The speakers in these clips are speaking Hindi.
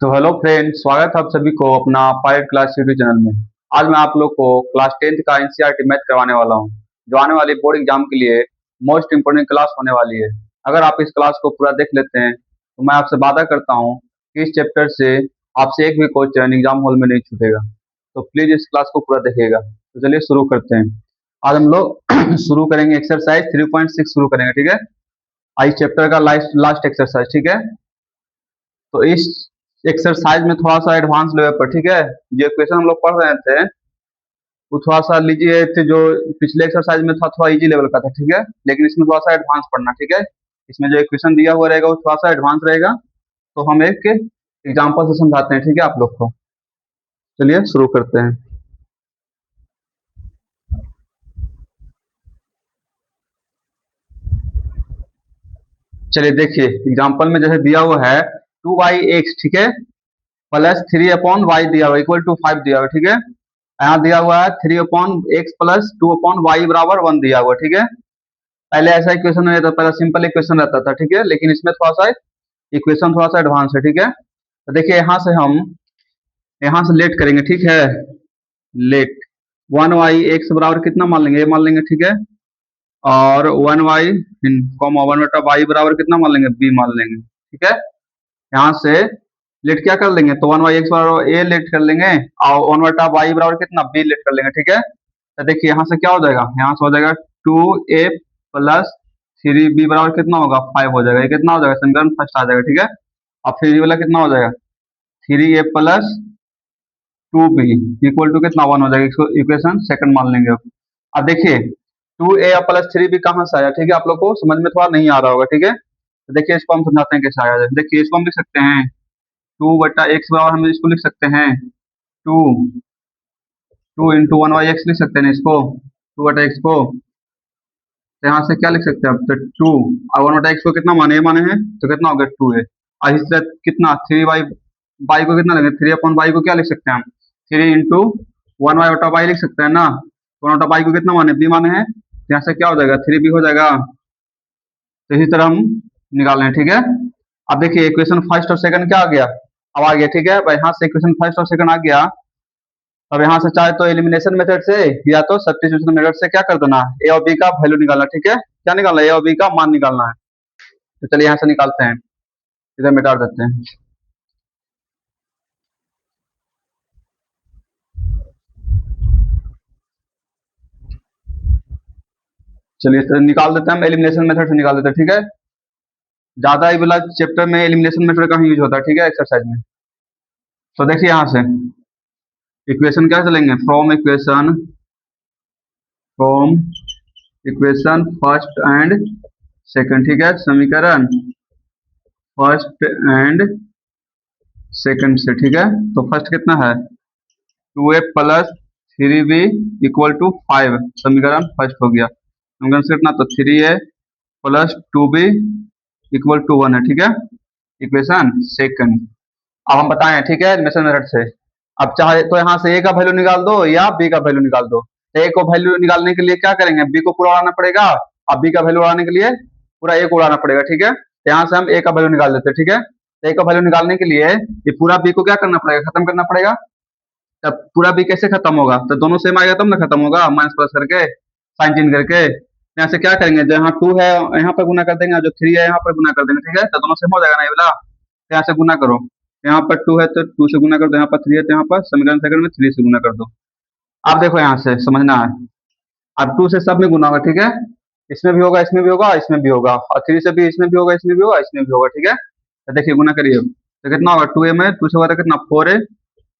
तो हेलो फ्रेंड, स्वागत है आप सभी को अपना पायलट क्लास यूट्यूब चैनल में। आज मैं आप लोग को क्लास 10th का एनसीईआरटी मैथ करवाने वाला हूं, जो आने वाले बोर्ड एग्जाम के लिए मोस्ट इंपोर्टेंट क्लास होने वाली है। अगर आप इस क्लास को पूरा देख लेते हैं तो मैं आपसे वादा करता हूं कि इस चैप्टर से आपसे एक भी क्वेश्चन एग्जाम हॉल में नहीं छूटेगा। तो प्लीज इस क्लास को पूरा देखिएगा। तो चलिए शुरू करते हैं। आज हम लोग शुरू करेंगे एक्सरसाइज 3.6 शुरू करेंगे, ठीक है। आज चैप्टर का लास्ट लास्ट एक्सरसाइज, ठीक है। तो इस एक्सरसाइज में थोड़ा सा एडवांस लेवल पर, ठीक है, जो क्वेश्चन हम लोग पढ़ रहे थे वो थोड़ा सा लीजिए थे, जो पिछले एक्सरसाइज में था थोड़ा इजी लेवल का था, ठीक है। लेकिन इसमें थोड़ा सा एडवांस पढ़ना, ठीक है। इसमें जो क्वेश्चन दिया हुआ रहेगा वो थोड़ा सा एडवांस रहेगा। तो हम एक एग्जाम्पल से समझाते हैं, ठीक है, आप लोग को। चलिए शुरू करते हैं। चलिए देखिए, एग्जाम्पल में जैसे दिया हुआ है 2y(x), ठीक है, प्लस 3/y दिया हुआ इक्वल टू 5 दिया हुआ, ठीक है। यहाँ दिया हुआ है 3/x प्लस 2/y बराबर 1 दिया हुआ, ठीक है। पहले ऐसा इक्वेशन नहीं रहता, पहले सिंपल इक्वेशन रहता था, ठीक है। लेकिन इसमें थोड़ा सा इक्वेशन थोड़ा सा एडवांस है, ठीक है। तो देखिए यहाँ से लेट करेंगे, ठीक है। लेट 1y(x) बराबर कितना मान लेंगे, ये मान लेंगे, ठीक है। और 1y कॉमा 1/y बराबर कितना मान लेंगे, b मान लेंगे, ठीक है। यहाँ से लेट क्या कर लेंगे, तो 1y(x) बराबर a लेट कर लेंगे और 1/y बराबर कितना, b लेट कर लेंगे, ठीक है। तो देखिए यहाँ से क्या हो जाएगा, यहाँ से हो जाएगा 2a प्लस 3b बराबर कितना होगा, 5 हो जाएगा। ये कितना हो जाएगा, समीकरण फर्स्ट आ जाएगा, ठीक है। अब फिर ये वाला कितना हो जाएगा, 3a plus 2b equal to कितना, 1 हो जाएगा। इसको इक्वेशन सेकंड मान लेंगे। अब देखिए 2a प्लस 3b कहाँ से आया, ठीक है। आप लोग को समझ में थोड़ा नहीं आ रहा होगा, ठीक है। तो देखिए इसको हम समझाते हैं कैसे आया। देखिए इसको हम लिख सकते हैं 2/x बराबर, हम इसको लिख सकते हैं 2 2 इंटू 1y(x) लिख सकते हैं इसको, 2/x को। तो यहाँ से क्या लिख सकते हैं, अब तो 2 और 1/x को कितना माने हैं, तो कितना हो गया 2a। और इस तरह कितना 3y बाई को कितना लेंगे, 3/y को क्या लिख सकते हैं हम, 3 इंटू 1y/y लिख सकते हैं ना। 1/y को कितना माने, b माने हैं। तो यहाँ से क्या हो जाएगा, 3b हो जाएगा। तो इसी तरह हम निकाल लें, ठीक है। अब देखिए इक्वेशन फर्स्ट और सेकंड क्या आ गया, अब आ गया, ठीक है। यहाँ से इक्वेशन फर्स्ट और सेकंड आ गया। अब यहाँ से चाहे तो एलिमिनेशन मेथड से या तो सब्स्टिट्यूशन मेथड से क्या कर देना, ए और बी का वैल्यू निकालना, ठीक है। क्या निकालना है, ए और बी का मान निकालना है। तो चलिए यहाँ से निकालते हैं, इधर मिटा देते हैं। चलिए तो निकाल देते हैं हम, एलिमिनेशन मेथड से निकाल देते हैं, ठीक है। ज्यादा ही वाला चैप्टर में एलिमिनेशन मेथड का ही यूज होता है, ठीक है, एक्सरसाइज में। तो देखिए यहाँ से इक्वेशन क्या चलेंगे, from equation first and second, ठीक है। समीकरण फर्स्ट एंड सेकंड से, ठीक है। तो फर्स्ट कितना है 2a plus 3b equal to 5, समीकरण फर्स्ट हो गया। समीकरण से कितना, तो 3a plus 2b equal to 1 है, ठीक है, इक्वेशन सेकंड। अब हम बताएं, ठीक है, एलिमिनेशन मेथड से। अब चाहे तो यहाँ से a का वैल्यू निकाल दो या b का वैल्यू निकाल दो। तो a को वैल्यू निकालने के लिए क्या करेंगे, b को पूरा उड़ाना पड़ेगा और b का वैल्यू उड़ाने के लिए पूरा a को उड़ाना पड़ेगा, ठीक है। तो यहाँ से हम a का वैल्यू निकाल देते हैं, ठीक है। तो a का वैल्यू निकालने के लिए ये पूरा b को क्या करना पड़ेगा, खत्म करना पड़ेगा। तब पूरा b कैसे खत्म होगा, तो दोनों सेम आएगा तब ना खत्म होगा, माइनस प्लस करके साइन चेंज करके। यहाँ से क्या करेंगे, जो यहाँ 2 है यहाँ पर गुना कर देंगे, जो 3 है यहाँ पर गुना कर देंगे, ठीक है। तो दोनों सेम हो जाएगा ना ये वाला। तो यहाँ से गुना करो, यहाँ पर 2 है तो 2 से गुना कर दो, यहाँ पर 3 है तो यहाँ पर समीकरण सेकंड में 3 से गुना कर दो। अब देखो यहाँ से समझना है, अब 2 से सब में गुना होगा, ठीक है। इसमें भी होगा, इसमें भी होगा, इसमें भी होगा, और 3 से भी इसमें भी होगा, इसमें भी होगा, इसमें भी होगा, ठीक है। तो देखिए गुना करिए, तो कितना होगा 2a में 2 से होगा तो कितना 4a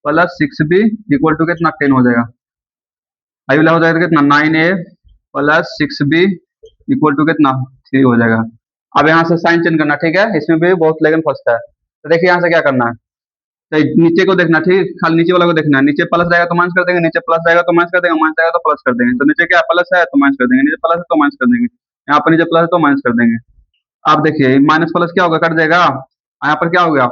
plus 6b equal to कितना 10 हो जाएगा। आई वाला हो जाएगा कितना 9a plus 6b equal to कितना 3 हो जाएगा। अब यहाँ से साइन चेंज करना, ठीक है, इसमें भी बहुत लेकिन फर्स्ट है। तो देखिए यहाँ से क्या करना है, तो नीचे को देखना, ठीक, खाली नीचे वाला को देखना है। नीचे प्लस रहेगा तो माइनस कर देंगे, नीचे प्लस रहेगा तो माइनस कर देंगे, माइनस रहेगा तो प्लस कर देंगे। तो नीचे क्या प्लस है तो माइनस कर देंगे, नीचे प्लस है तो माइनस कर देंगे, यहाँ पर नीचे प्लस है तो माइनस कर देंगे। अब देखिए माइनस प्लस क्या होगा, कट जाएगा। यहाँ पर क्या हो गया,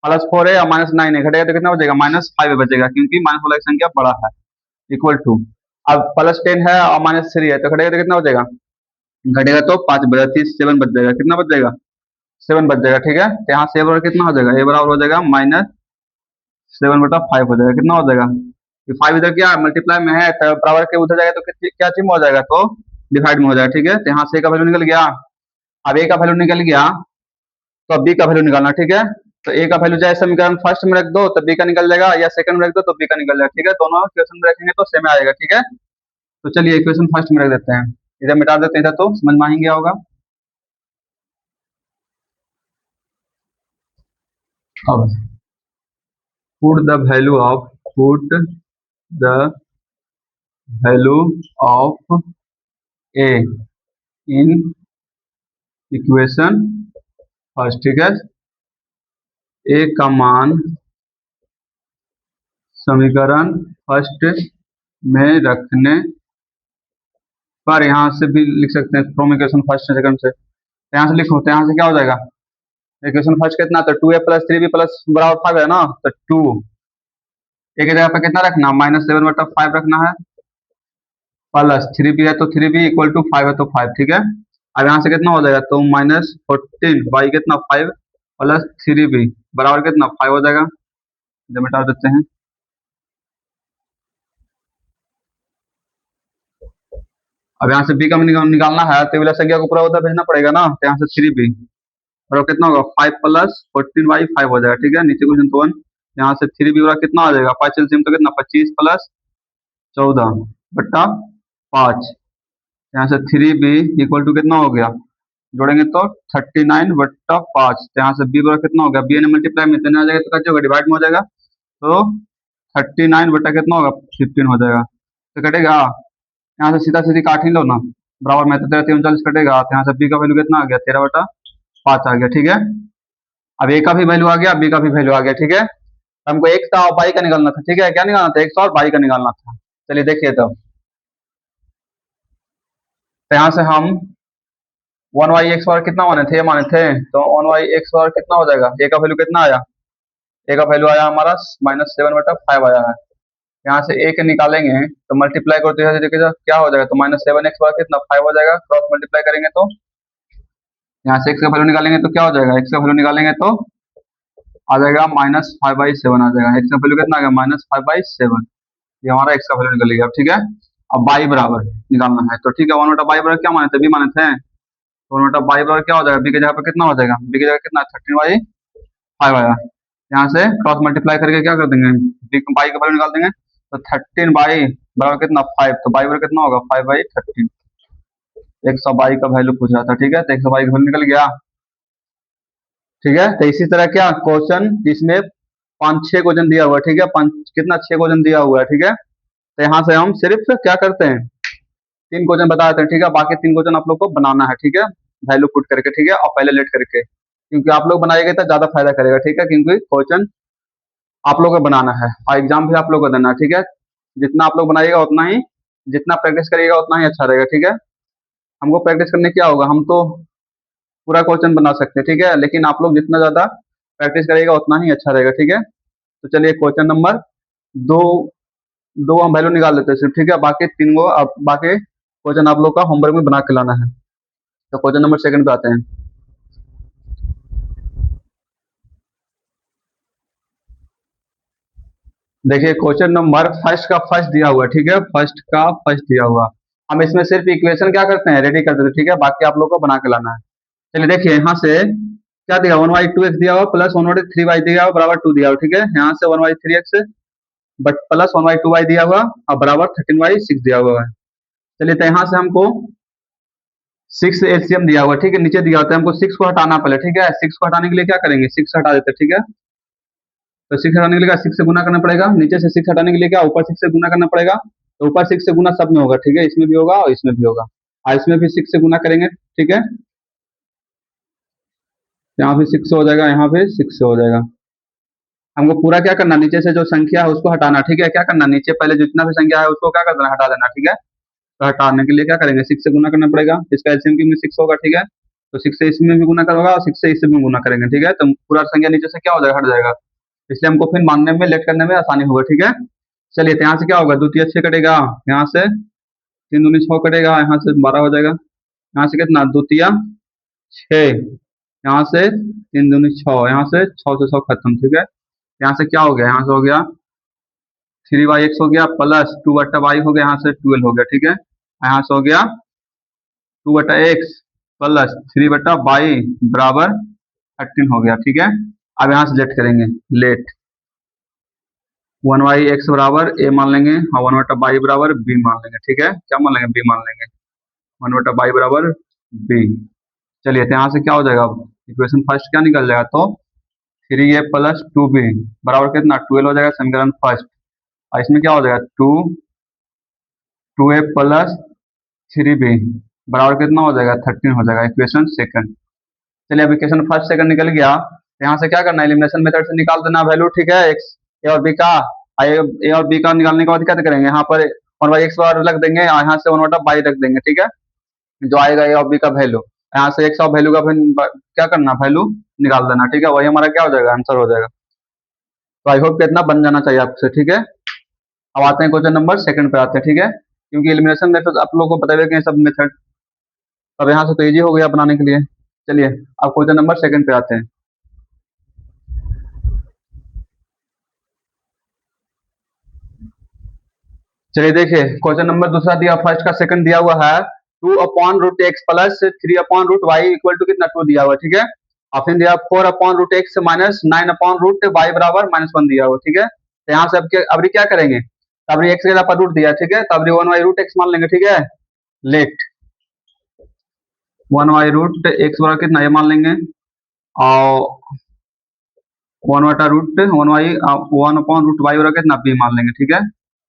+4 है और -9 है, घटेगा तो कितना बचेगा, -5 बचेगा, क्योंकि माइनस वाला की संख्या बड़ा है, इक्वल टू। अब +10 है और -3 है तो घटेगा तो कितना बचेगा, घटेगा तो 5 बचेगा, 7 बच जाएगा, कितना बच जाएगा 7 बच जाएगा, ठीक है। तो यहाँ से बराबर कितना हो जाएगा, a बराबर हो जाएगा 7/5 हो जाएगा। कितना हो जाएगा? ये 5 इधर क्या मल्टीप्लाई में है, तो बराबर के उधर जाएगा तो क्या चीज में हो जाएगा? तो डिवाइड में हो जाएगा। ठीक है, तो यहाँ से ए का वैल्यू निकल गया। अब ए का वैल्यू निकल गया तो अब बी का वैल्यू निकालना। ठीक है, तो ए का वैल्यू चाहे समीकरण फर्स्ट में रख दो तो बी का निकल जाएगा, या सेकंड में रख दो तो बी का निकल जाएगा। ठीक है, दोनों इक्वेशन में रखेंगे तो सेम आएगा। ठीक है, तो चलिए इक्वेशन फर्स्ट में रख देते हैं, इधर मिटा देते हैं, इधर तो समझ में आ ही गया होगा। अब put the value of a in equation first. ठीक है, ए का मान समीकरण फर्स्ट में रखने पर, यहाँ से भी लिख सकते हैं फ्रॉम इक्वेशन फर्स्ट सेकंड से, तो यहाँ से लिखो, तो यहाँ से क्या हो जाएगा? इक्वेशन फर्स्ट कितना? तो 2a प्लस 3b प्लस बराबर 5 है ना, तो 2 ए की जगह पे कितना रखना? -7/5 रखना है, प्लस 3b है तो 3b इक्वल टू 5 है तो 5। ठीक है, अब यहाँ से कितना हो जाएगा? तो -14 बाई कितना 5 प्लस 3b बराबर कितना 5 हो जाएगा। जब मिटा देते हैं, अब यहाँ से b का निकालना है तो वाला संख्या को पूरा उधर भेजना पड़ेगा ना, तो यहाँ से 3b और कितना होगा? 5 प्लस 14 बाई 5 हो जाएगा। ठीक है, नीचे क्वेश्चन तो 1, यहाँ से 3b वाला कितना आ जाएगा? 5 एलसीएम तो कितना? 25 प्लस 14 बट्टा 5, यहाँ से 3b इक्वल टू कितना हो गया? जोड़ेंगे तो 39/5, तो यहाँ से b बराबर कितना हो गया? b ने मल्टीप्लाई में इतने आ जाएगा तो कैसे होगा? डिवाइड में हो जाएगा, तो 39 बट्टा कितना होगा? 15 हो जाएगा। तो कटेगा, यहाँ से सीधा सीधी काट ही लो ना, बराबर में तो 39 कटेगा, तो यहाँ से b का वैल्यू कितना आ गया? 13/5 आ गया। ठीक है, अब a का भी वैल्यू आ गया, b का भी वैल्यू आ गया। ठीक है, हमको x का और y का निकालना था। ठीक है, क्या निकालना था? x और y का निकालना था। चलिए देखिए, तो यहाँ से हम 1y(x) कितना माने थे? माने थे, तो 1y(x) कितना हो जाएगा? a का वैल्यू कितना आया? a का वैल्यू आया हमारा -7/5 आया है। यहाँ से a के निकालेंगे तो मल्टीप्लाई करते हैं, देखिए क्या हो जाएगा? तो -7x कितना 5 हो जाएगा, क्रॉस मल्टीप्लाई करेंगे तो यहाँ से x का वैल्यू निकालेंगे तो क्या हो जाएगा? x का वैल्यू निकालेंगे तो आ जाएगा -5/7 आ जाएगा। x का वैल्यू कितना आ गया? -5/7, ये हमारा x का वैल्यू निकल गया। ठीक है, अब y बराबर निकालना है, तो ठीक है, 1/y बराबर क्या माने थे? b माने थे, तो 1/y बराबर क्या हो जाएगा? b की जगह पे कितना हो जाएगा? b की जगह कितना? 13/5 आया। यहाँ से क्रॉस मल्टीप्लाई करके क्या कर देंगे? y का वैल्यू निकाल देंगे, तो 13 बराबर कितना? 5, तो y बराबर कितना होगा? 5/13। 122 का वैल्यू पूछ रहा था। ठीक है, तो 122 का वैल्यू निकल गया। ठीक है, तो इसी तरह क्या क्वेश्चन इसमें 5-6 क्वेश्चन दिया हुआ है। ठीक है, पांच कितना 6 क्वेश्चन दिया हुआ है। ठीक है, तो यहाँ से हम सिर्फ क्या करते हैं? 3 क्वेश्चन बता देते हैं। ठीक है, बाकी 3 क्वेश्चन आप लोग को बनाना है। ठीक है, वैल्यू पुट करके, ठीक है, और पहले लेट करके, क्योंकि आप लोग बनाएंगे तो ज्यादा फायदा करेगा। ठीक है, क्योंकि क्वेश्चन आप लोग को बनाना है और एग्जाम भी आप लोग को देना है। ठीक है, जितना आप लोग बनाइएगा उतना ही, जितना प्रैक्टिस करिएगा उतना ही अच्छा रहेगा। ठीक है, हमको प्रैक्टिस करने क्या होगा? हम तो पूरा क्वेश्चन बना सकते हैं। ठीक है, लेकिन आप लोग जितना ज्यादा प्रैक्टिस करिएगा उतना ही अच्छा रहेगा। ठीक है, तो चलिए क्वेश्चन नंबर 2 दो हम वैल्यू निकाल लेते हैं सिर्फ। ठीक है, बाकी 3 को आप बाकी क्वेश्चन आप लोग का होमवर्क में बना के लाना है। तो क्वेश्चन नंबर सेकंड पे आते हैं। देखिए, क्वेश्चन नंबर फर्स्ट का फर्स्ट दिया हुआ है। ठीक है, फर्स्ट का फर्स्ट दिया हुआ, हम इसमें सिर्फ इक्वेशन क्या करते हैं? रेडी कर देते हैं। ठीक है, बाकी आप लोग को बना के लाना है। चलिए देखिए, यहाँ से क्या दिया? 1/2x दिया हुआ प्लस 1/3y दिया हुआ बराबर 2 दिया हुआ। ठीक है, यहाँ से 1/3x बट प्लस 1/2y दिया हुआ और बराबर 13/6 दिया हुआ है। चलिए, तो यहाँ से हमको 6 एलसीएम दिया हुआ। ठीक है, नीचे दिया होता है, हमको 6 को हटाना पहले। ठीक है, 6 को हटाने के लिए क्या करेंगे? 6 हटा देते हैं। ठीक है, तो 6 हटाने के लिए क्या 6 से गुना करना पड़ेगा, नीचे से 6 हटाने के लिए क्या ऊपर 6 से गुना करना पड़ेगा, तो ऊपर 6 से गुना सब में होगा। ठीक है, इसमें भी होगा और इसमें भी होगा, और इसमें भी 6 से गुना करेंगे। ठीक है, यहाँ भी 6 से हो जाएगा, यहाँ भी 6 से हो जाएगा। हमको पूरा क्या करना? नीचे से जो संख्या है उसको हटाना। ठीक है, क्या करना? नीचे पहले जितना भी संख्या है उसको क्या कर देना? हटा देना। ठीक है, तो हटाने के लिए क्या करेंगे? 6 से गुना करना पड़ेगा, इसका एलसीएम भी 6 होगा। ठीक है, तो 6 से इसमें भी गुना करोगा और 6 से इससे भी गुना करेंगे। ठीक है, तो पूरा संख्या नीचे से क्या हो जाएगा? हट जाएगा, इसलिए हमको फिर मानने में लेट करने में आसानी होगा। ठीक है, चलिए, तो यहाँ से क्या होगा? द्वितीय 6 कटेगा, यहाँ से 3 दूनी 6 कटेगा, यहाँ से 12 हो जाएगा, यहाँ से कितना? द्वितीय 6, यहाँ से 3 दूनी 6, यहाँ से 6 से 6 खत्म। ठीक है, यहाँ से क्या हो गया, यहाँ से हो गया 3y(x) हो गया प्लस 2/y हो गया, यहाँ से 12 हो गया, ठीक है। यहाँ से हो गया 2/x प्लस 3/y बराबर 13 हो गया, ठीक है। अब यहाँ से लेट करेंगे, लेट 1y(x) बराबर a मान लेंगे और 1/y बराबर b मान लेंगे, ठीक है। क्या मान लेंगे, b मान लेंगे, 1/y बराबर b। चलिए तो यहाँ से क्या हो जाएगा, अब इक्वेशन फर्स्ट क्या निकल जाएगा, तो 3a प्लस 2b बराबर कितना 12 हो जाएगा, समीकरण फर्स्ट। और इसमें क्या हो जाएगा 2a प्लस 3b बराबर कितना हो जाएगा 13 हो जाएगा, इक्वेशन सेकंड। चलिए अब इक्वेशन फर्स्ट सेकंड निकल गया, तो यहाँ से क्या करना है, एलिमिनेशन मेथड से निकाल देना वैल्यू, ठीक है। एक्स ए और बी का, ए और बी का निकालने के बाद क्या करेंगे, यहाँ पर 1/x रख देंगे और यहाँ से 1/y रख देंगे, ठीक है। जो आएगा ए और बी का वैल्यू, यहाँ से एक्स और वैल्यू का क्या करना, वैल्यू निकाल देना, ठीक है। वही हमारा क्या हो जाएगा, आंसर हो जाएगा। तो आई होप कितना बन जाना चाहिए आपसे, ठीक है। अब आते हैं क्वेश्चन नंबर सेकंड पे आते हैं, ठीक है। क्योंकि एलिमिनेशन मेथड आप लोगों को पता है कि सब मेथड, अब यहाँ से तो इजी हो गया बनाने के लिए। चलिए अब क्वेश्चन नंबर सेकंड पे आते हैं। चलिए देखिए क्वेश्चन नंबर दूसरा दिया, फर्स्ट का सेकंड दिया हुआ है 2/√x plus 3/√y equal to कितना 2 दिया हुआ, ठीक है। ऑप्शन दिया 4/√x माइनस 9/√y बराबर -1 दिया हुआ, ठीक है। तो यहाँ से अब क्या करेंगे, अब x के जगह पर रूट दिया, ठीक है, तब 1/√x मान लेंगे, ठीक है। लेट 1/√x बराबर कितना ये मान लेंगे और 1/√1/√y बराबर कितना b मान लेंगे, ठीक है।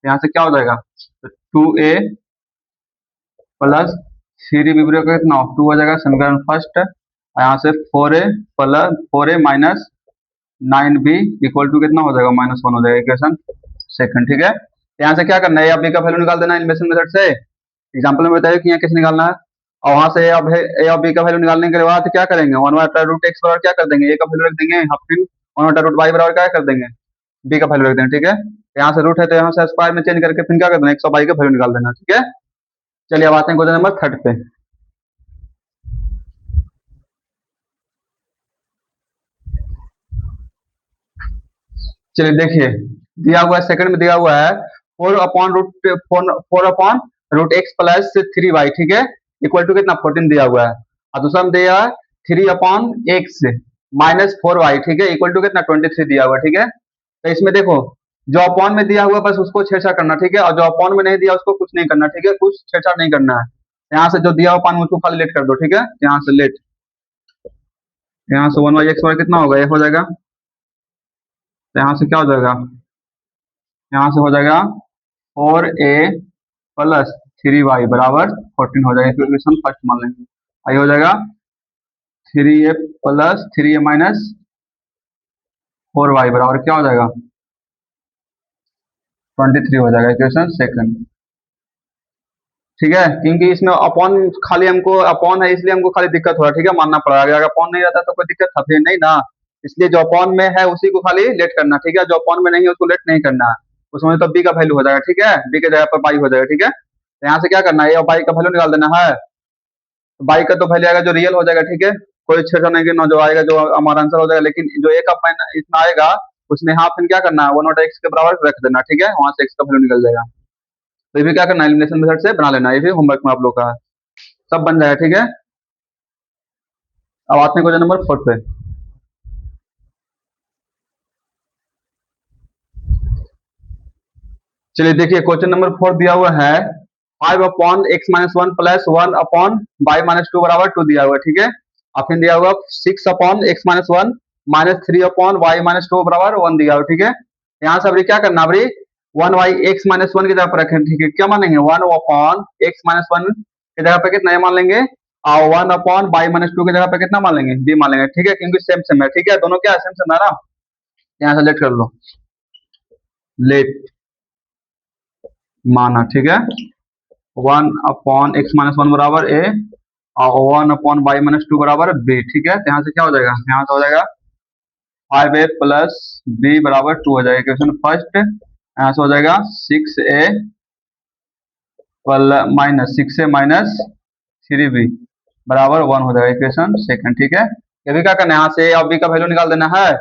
यहाँ से क्या हो जाएगा, तो 2a प्लस 3b बराबर कितना 2 हो जाएगा, समीकरण फर्स्ट। यहाँ से 4a minus 9b equal to कितना हो जाएगा -1 हो जाएगा, इक्वेशन सेकंड, ठीक है। तो यहाँ से क्या करना है, b का वैल्यू निकाल देना एलिमिनेशन मेथड से। एग्जांपल में बताइए कि यहाँ कैसे निकालना है, और वहां से ए और बी का वैल्यू निकालने के बाद क्या करेंगे, 1/√x बराबर क्या कर देंगे, ए का वैल्यू रख देंगे, फिर 1/√y बराबर क्या कर देंगे, बी का वैल्यू रख देंगे, ठीक है। तो यहाँ से रूट है तो यहाँ से स्क्वायर में चेंज करके फिर क्या कर देना, 100y का वैल्यू निकाल देना, ठीक है। चलिए अब आते हैं क्वेश्चन नंबर थर्ड पे। चलिए देखिए दिया हुआ है, सेकंड में दिया हुआ है 4/√x प्लस 3y, ठीक है, इक्वल टू कितना 14 दिया हुआ है। और दूसरा में दिया है 3/x माइनस 4y, ठीक है, इक्वल टू कितना 23 दिया हुआ, ठीक है। तो इसमें देखो जो अपॉन में दिया हुआ बस उसको छेड़छाड़ करना, ठीक है, और जो अपॉन में नहीं दिया उसको कुछ नहीं करना, ठीक है, कुछ छेड़छाड़ नहीं करना है। यहाँ से जो दिया हुआ अपॉन उसको खाली लेट कर दो, ठीक है। यहाँ से लेट, यहाँ से 1/x बराबर कितना होगा, ये हो जाएगा। तो यहाँ से क्या हो जाएगा, यहाँ से हो जाएगा 4a प्लस 3y बराबर 14 हो जाएगा, इक्वेशन फर्स्ट मान लेंगे। आई हो जाएगा 3a plus 3a minus 4y बराबर क्या हो जाएगा 23 हो जाएगा, इक्वेशन सेकंड, ठीक है। क्योंकि इसमें अपॉन खाली हमको अपॉन है इसलिए हमको खाली दिक्कत हो रहा है, ठीक है, मानना पड़ा। अगर अपॉन नहीं रहता तो कोई दिक्कत था फिर नहीं ना, इसलिए जो अपॉन में है उसी को खाली लेट करना, ठीक है, जो अपॉन में नहीं है उसको लेट नहीं करना है। उसमें तो बी का वैल्यू हो जाएगा, ठीक है, बी के जगह पर बाई हो जाएगा, ठीक है। तो यहाँ से क्या करना है, बाई का वैल्यू निकाल देना है। तो बाई का तो वैल्यू आएगा जो रियल हो जाएगा, ठीक है, कोई छेड़छाड़ नहीं करना, जो आएगा जो हमारा आंसर हो जाएगा। लेकिन जो ए का इतना आएगा उसमें यहाँ फिर क्या करना है 1/x के बराबर रख देना, ठीक है, वहां से x का वैल्यू निकल जाएगा। तो ये भी क्या करना है, एलिमिनेशन मेथड से बना लेना, ये भी होमवर्क में आप लोग का सब बन जाएगा, ठीक है। अब आते हैं क्वेश्चन नंबर 4 पे। चलिए देखिए क्वेश्चन नंबर 4 दिया हुआ है 5/x-1 प्लस 1/y-2 बराबर 2 दिया हुआ है, ठीक है। और फिर दिया हुआ 6/x-1 माइनस 3/y-2 बराबर 1 दिया हुआ, ठीक है। यहाँ से अभी क्या करना, अभी 1/x-1 की जगह पर रखें, ठीक है, क्या मानेंगे 1/x-1 की जगह पर कितना मान लेंगे, और 1/y-2 की जगह पर कितना मान लेंगे, b मान लेंगे, ठीक है, क्योंकि सेम सेम है, ठीक है, दोनों क्या सेम सेम है ना। यहाँ से लेट कर लो, लेट माना, ठीक है, 1/x-1 बराबर a और 1/y-2 बराबर b, ठीक है। तो यहाँ से क्या हो जाएगा, यहाँ से हो जाएगा 5a प्लस b बराबर 2 हो जाएगा, इक्वेशन फर्स्ट। यहाँ से हो जाएगा 6a माइनस 3b बराबर 1 हो जाएगा, इक्वेशन सेकंड, ठीक है। ये भी क्या करना है, यहाँ से a और b का वैल्यू निकाल देना है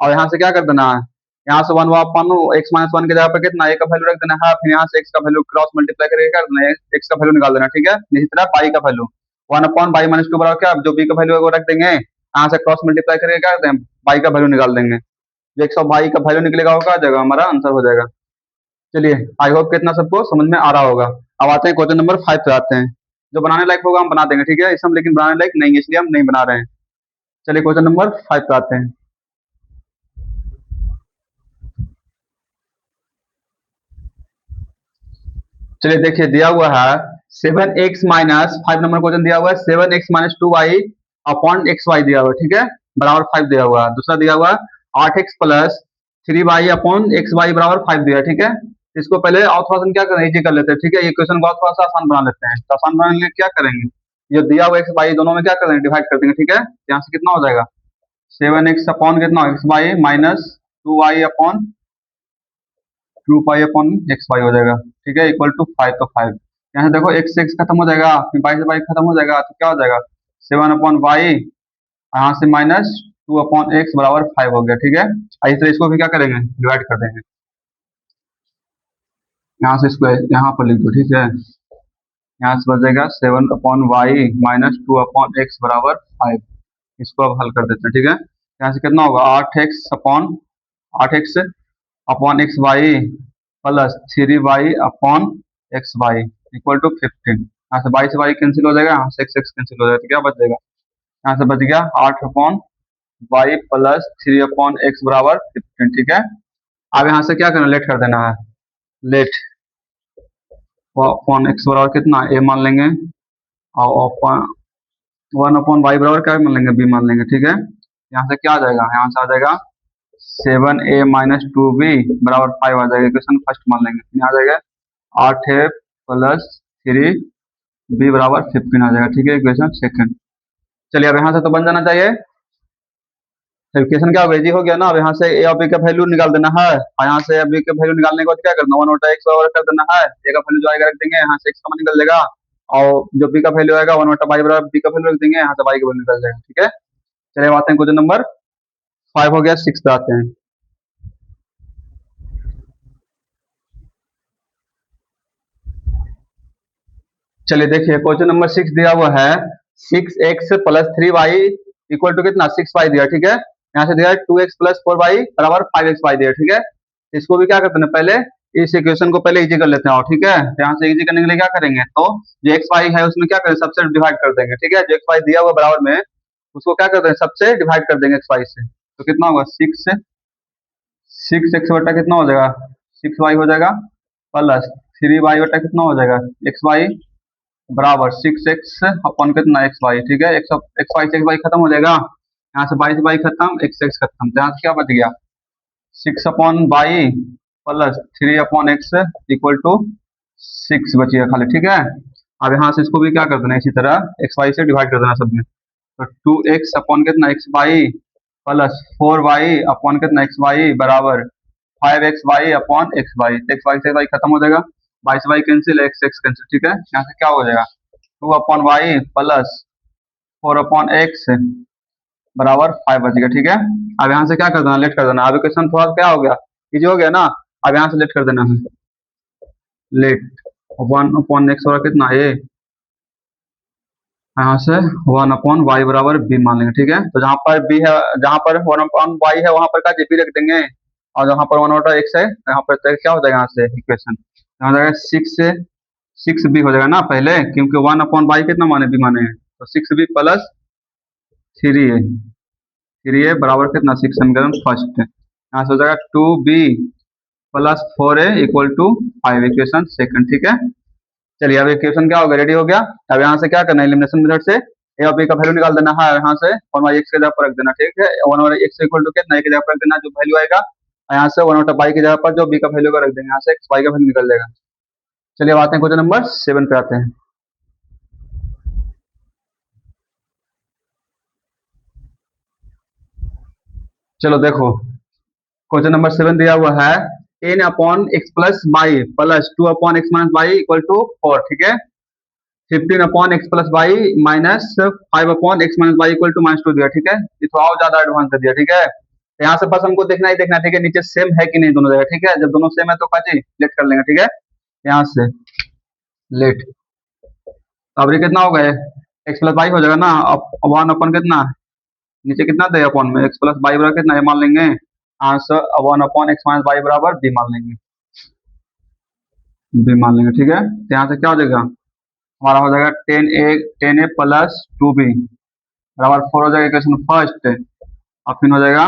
और यहाँ से क्या कर देना है यहाँ से वन अपन एक्स माइनस वन की जगह पर कितना ए का वैल्यू रख देना है, फिर यहाँ से एक्स का वैल्यू क्रॉस मल्टीप्लाई करके कर देना है, एक्स का वैल्यू निकाल देना, ठीक है। इसी तरह बाई का value one upon by minus two बराबर क्या, जो बी का वैल्यू है वो रख देंगे, यहाँ से क्रॉस मल्टीप्लाई करके क्या करते हैं, बाई का वैल्यू निकाल देंगे। जो एक्स और बाई का वैल्यू निकलेगा वो क्या आ जाएगा, हमारा आंसर हो जाएगा। चलिए, आई होप कितना सबको समझ में आ रहा होगा। अब आते हैं क्वेश्चन नंबर 5 पे आते हैं। जो बनाने लायक होगा हम बना देंगे, ठीक है, इसे हम लेकिन बनाने लायक नहीं है इसलिए हम नहीं बना रहे हैं। चलिए क्वेश्चन नंबर 5 पे आते हैं। चलिए देखिए, दिया हुआ है 7x माइनस 5 नंबर क्वेश्चन दिया हुआ है 7x minus 2y upon x Y दिया हुआ है, ठीक है, बराबर 5 दिया हुआ है। दूसरा दिया हुआ है 8x plus 3y upon x y बराबर 5 दिया है, ठीक है। इसको पहले और थोड़ा सा क्या करें, इजी कर लेते हैं, ठीक है, ये क्वेश्चन को और थोड़ा सा आसान बना लेते हैं। तो आसान बनाने के लिए क्या करेंगे, ये दिया हुआ एक्स वाई दोनों में क्या करेंगे, डिवाइड कर देंगे, ठीक है। यहाँ से कितना हो जाएगा 7x अपॉन कितना x y minus 2y upon 2 pi upon x y हो जाएगा, ठीक है, इक्वल टू 5। तो 5 यहाँ से देखो एक्स से एक्स खत्म हो जाएगा, फिर बाई से बाई खत्म हो जाएगा, तो क्या हो जाएगा 7/y, यहाँ से माइनस 2/x बराबर 5 हो गया, ठीक है। इस तरह इसको भी क्या करेंगे, डिवाइड कर देंगे। यहाँ से इसको यहाँ पर लिख दो, ठीक है। यहाँ से बचेगा 7/y माइनस 2/x बराबर 5। इसको अब हल कर देते हैं, ठीक है। यहाँ से कितना होगा 8x upon x y plus 3y upon x y equal to 15। यहाँ से बाई से बाई कैंसिल हो जाएगा, यहाँ से एक्स एक्स कैंसिल हो जाएगा, तो क्या बच जाएगा, यहाँ से बच गया 8/y प्लस 3/x बराबर 15, ठीक है। अब यहाँ से क्या करना, लेट कर देना है, लेट अपॉन एक्स बराबर कितना a मान लेंगे, और अपॉन 1/y बराबर क्या मान लेंगे, b मान लेंगे, ठीक है। यहाँ से क्या आ जाएगा, यहाँ से आ जाएगा 7a माइनस 2b बराबर 5 आ जाएगा, इक्वेशन फर्स्ट मान लेंगे। यहाँ आ जाएगा 8a प्लस 3b बराबर 15 आ जाएगा, ठीक है, इक्वेशन सेकंड। चलिए अब यहाँ से तो बन जाना चाहिए। इक्वेशन क्या इजी हो गया ना। अब यहाँ से ए और बी का वैल्यू निकाल देना है, और यहाँ से बी का वैल्यू निकालने के बाद क्या करना, 1/x बराबर कर देना है, ए का वैल्यू जो आएगा रख देंगे, यहाँ से x कॉमन निकल जाएगा, और जो बी का वैल्यू आएगा 1/y बराबर बी का वैल्यू रख देंगे, यहाँ से y का वैल्यू निकल जाएगा, ठीक है। चलिए आते हैं क्वेश्चन नंबर 5 हो गया, 6 पे आते हैं। चलिए देखिए, क्वेश्चन नंबर 6 दिया हुआ है 6x plus 3y equal to कितना 6y दिया, ठीक है। यहाँ से दिया है 2x प्लस 4y बराबर 5xy दिया, ठीक है। इसको भी क्या करते हैं, पहले इस इक्वेशन को पहले इजी कर लेते हैं, और ठीक है। तो यहाँ से इजी करने के लिए क्या करेंगे, तो जो एक्स वाई है उसमें क्या करें, सबसे डिवाइड कर देंगे, ठीक है। जो एक्स वाई दिया हुआ बराबर में उसको क्या करते हैं, सबसे डिवाइड कर देंगे एक्स वाई से, तो कितना होगा 6x बटा कितना हो जाएगा 6y हो जाएगा, प्लस 3y बटा कितना हो जाएगा एक्स वाई बराबर 6x अपन कितना एक्स वाई, ठीक है। एक्स वाई से एक्स वाई खत्म हो जाएगा, यहाँ से बाई से बाई खत्म, एक्स एक्स खत्म, तो यहाँ से क्या बच गया 6/y plus 3/x equal to 6 बच गया खाली, ठीक है। अब यहाँ से इसको भी क्या कर देना, इसी तरह एक्स वाई से डिवाइड कर देना सब में, तो 2x अपॉन कितना x y plus 4y upon कितना एक्स वाई बराबर 5xy upon x y, x y से वाई खत्म हो जाएगा, बाई से y cancel, x x cancel, ठीक है। यहाँ से क्या हो जाएगा 2/y प्लस 4/x बराबर 5 बच गया, ठीक है। अब यहाँ से क्या कर देना, लेट कर देना। अब क्वेश्चन थोड़ा क्या हो गया, इजी हो गया ना। अब यहाँ से लेट कर देना है, लेट 1/x और कितना a, यहाँ से 1/y बराबर b मान लेंगे, ठीक है। तो जहाँ पर b है, जहाँ पर 1/y है वहां पर का b रख देंगे, और जहाँ पर 1/x है यहाँ पर तो क्या हो जाएगा, यहाँ से इक्वेशन यहाँ हो जाएगा 6b हो जाएगा ना पहले, क्योंकि 1/y कितना माने b माने हैं, तो 6b प्लस 3a बराबर कितना 6 समीकरण फर्स्ट, यहाँ से हो जाएगा 2b plus 4a equal to 5 equation second, ठीक है। चलिए अब इक्वेशन क्या हो गया, रेडी हो गया। अब यहाँ से क्या करना है, एलिमिनेशन मेथड से ए और बी का वैल्यू निकाल देना है, यहाँ से 1/x की जगह पर रख देना, ठीक है। 1/x इक्वल टू कितना, a की जगह पर रख देना जो वैल्यू आएगा, और यहाँ से 1/y की जगह पर जो b का वैल्यू का रख देंगे, यहाँ से x y का वैल्यू निकल जाएगा। चलिए अब आते हैं क्वेश्चन नंबर 7 पे आते हैं। चलो देखो, क्वेश्चन नंबर 7 दिया हुआ है n upon x plus y plus 2/x minus y equal to 4, ठीक है। 15/x plus y minus 5/x minus y equal to -2 दिया, ठीक है। ये थोड़ा और ज्यादा एडवांस कर दिया, ठीक है। तो यहाँ से बस हमको देखना ही देखना है, ठीक है, नीचे सेम है कि नहीं दोनों जगह, ठीक है। जब दोनों सेम है तो काजी लेट कर लेंगे, ठीक है। यहाँ से लेट, अब ये कितना हो गया, एक्स प्लस वाई हो जाएगा ना। अब वन अपन कितना, नीचे कितना थे अपन में, एक्स प्लस वाई बराबर कितना, ये मान लेंगे answer, one upon x minus y बराबर बी मान लेंगे, बी मान लेंगे, ठीक है। तो यहाँ से क्या हो जाएगा, हमारा हो जाएगा ten a plus two b बराबर फोर हो जाएगा इक्वेशन फर्स्ट, और फिर हो जाएगा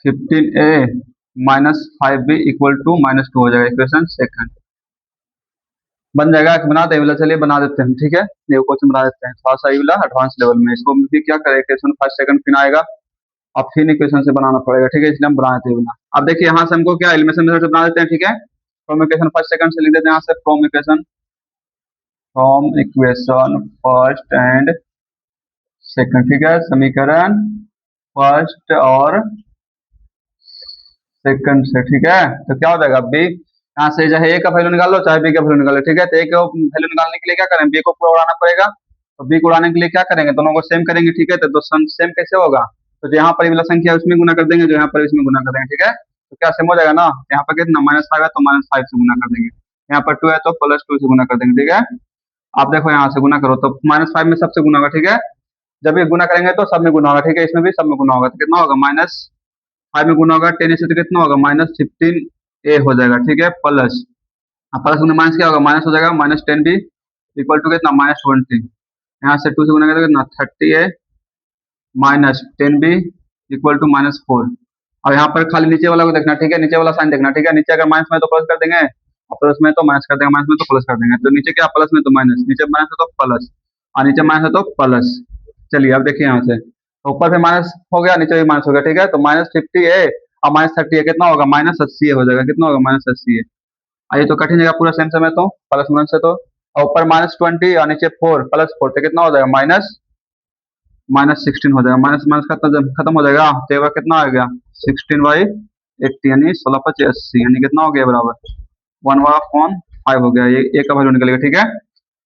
15a minus 5b equal to minus two हो जाएगा इक्वेशन सेकंड। बन जाएगा कि बना दे, चलिए बना देते हैं, ठीक है। ये क्वेश्चन बना देते हैं थोड़ा सा ये वाला एडवांस लेवल में, इसको भी क्या करें, इक्वेशन फर्स्ट सेकंड फिर आएगा, अब फिर इक्वेशन से बनाना पड़ेगा, ठीक है, इसलिए हम बना देते हैं। अब देखिए यहाँ से हमको क्या एलिमिनेशन मेथड से बना देते हैं, ठीक है। फ्रॉम इक्वेशन फर्स्ट सेकंड से लिख देते हैं यहाँ से, from equation first and second, ठीक है, समीकरण फर्स्ट और सेकंड से, ठीक है। तो क्या हो जाएगा, बी यहाँ से चाहे ए का वैल्यू निकाल लो चाहे बी का वैल्यू निकाल लो, ठीक है। तो ए का वैल्यू निकालने के लिए क्या करें, बी को पूरा उड़ाना पड़ेगा, तो बी को उड़ाने के लिए क्या करेंगे, दोनों को सेम करेंगे, ठीक है। तो सेम कैसे होगा, तो जो यहाँ पर वाला संख्या है उसमें गुना कर देंगे, जो यहाँ पर इसमें गुना कर देंगे, ठीक है। तो क्या सेम हो जाएगा ना, यहाँ पर कितना माइनस फाइव है तो माइनस फाइव से गुना कर देंगे, यहाँ पर टू है तो प्लस टू से गुना कर देंगे, ठीक है। आप देखो यहाँ से गुना करो तो माइनस फाइव में सबसे गुना होगा, ठीक है। जब ये गुना करेंगे तो सब में गुना होगा, ठीक है, इसमें भी सब में गुना होगा, तो कितना होगा माइनस फाइव में गुना होगा टेन से, तो कितना होगा माइनस 15a हो जाएगा, ठीक है, प्लस, अब प्लस गुना माइनस क्या होगा, माइनस हो जाएगा माइनस 10b इक्वल टू कितना माइनस 20, यहाँ से टू से गुना करेंगे कितना 30a minus 10b equal to minus 4। अब यहाँ पर खाली नीचे वाला को देखना, ठीक है, नीचे वाला साइन देखना, ठीक है। नीचे अगर माइनस में तो प्लस कर देंगे, और प्लस में तो माइनस कर देंगे, माइनस में तो प्लस कर देंगे, तो नीचे क्या प्लस में तो माइनस, नीचे माइनस है तो प्लस, और नीचे माइनस है तो प्लस। चलिए अब देखिए यहाँ से, तो ऊपर से माइनस हो गया, नीचे भी माइनस हो गया, ठीक है। तो माइनस 50a और माइनस 30a कितना होगा, माइनस 80 हो जाएगा, कितना होगा माइनस 80। ये तो कठिन जगह पूरा सेम समय तो प्लस माइनस से, तो और ऊपर माइनस 20 और नीचे 4 प्लस 4, तो कितना हो जाएगा माइनस माइनस 16 हो जाएगा, माइनस माइनस खत्म हो जाएगा, तो ये कितना आ गया 16/80 यानी 16/80 यानी कितना हो गया बराबर 1/5 हो गया, ये ए का वैल्यू निकलेगा, ठीक है।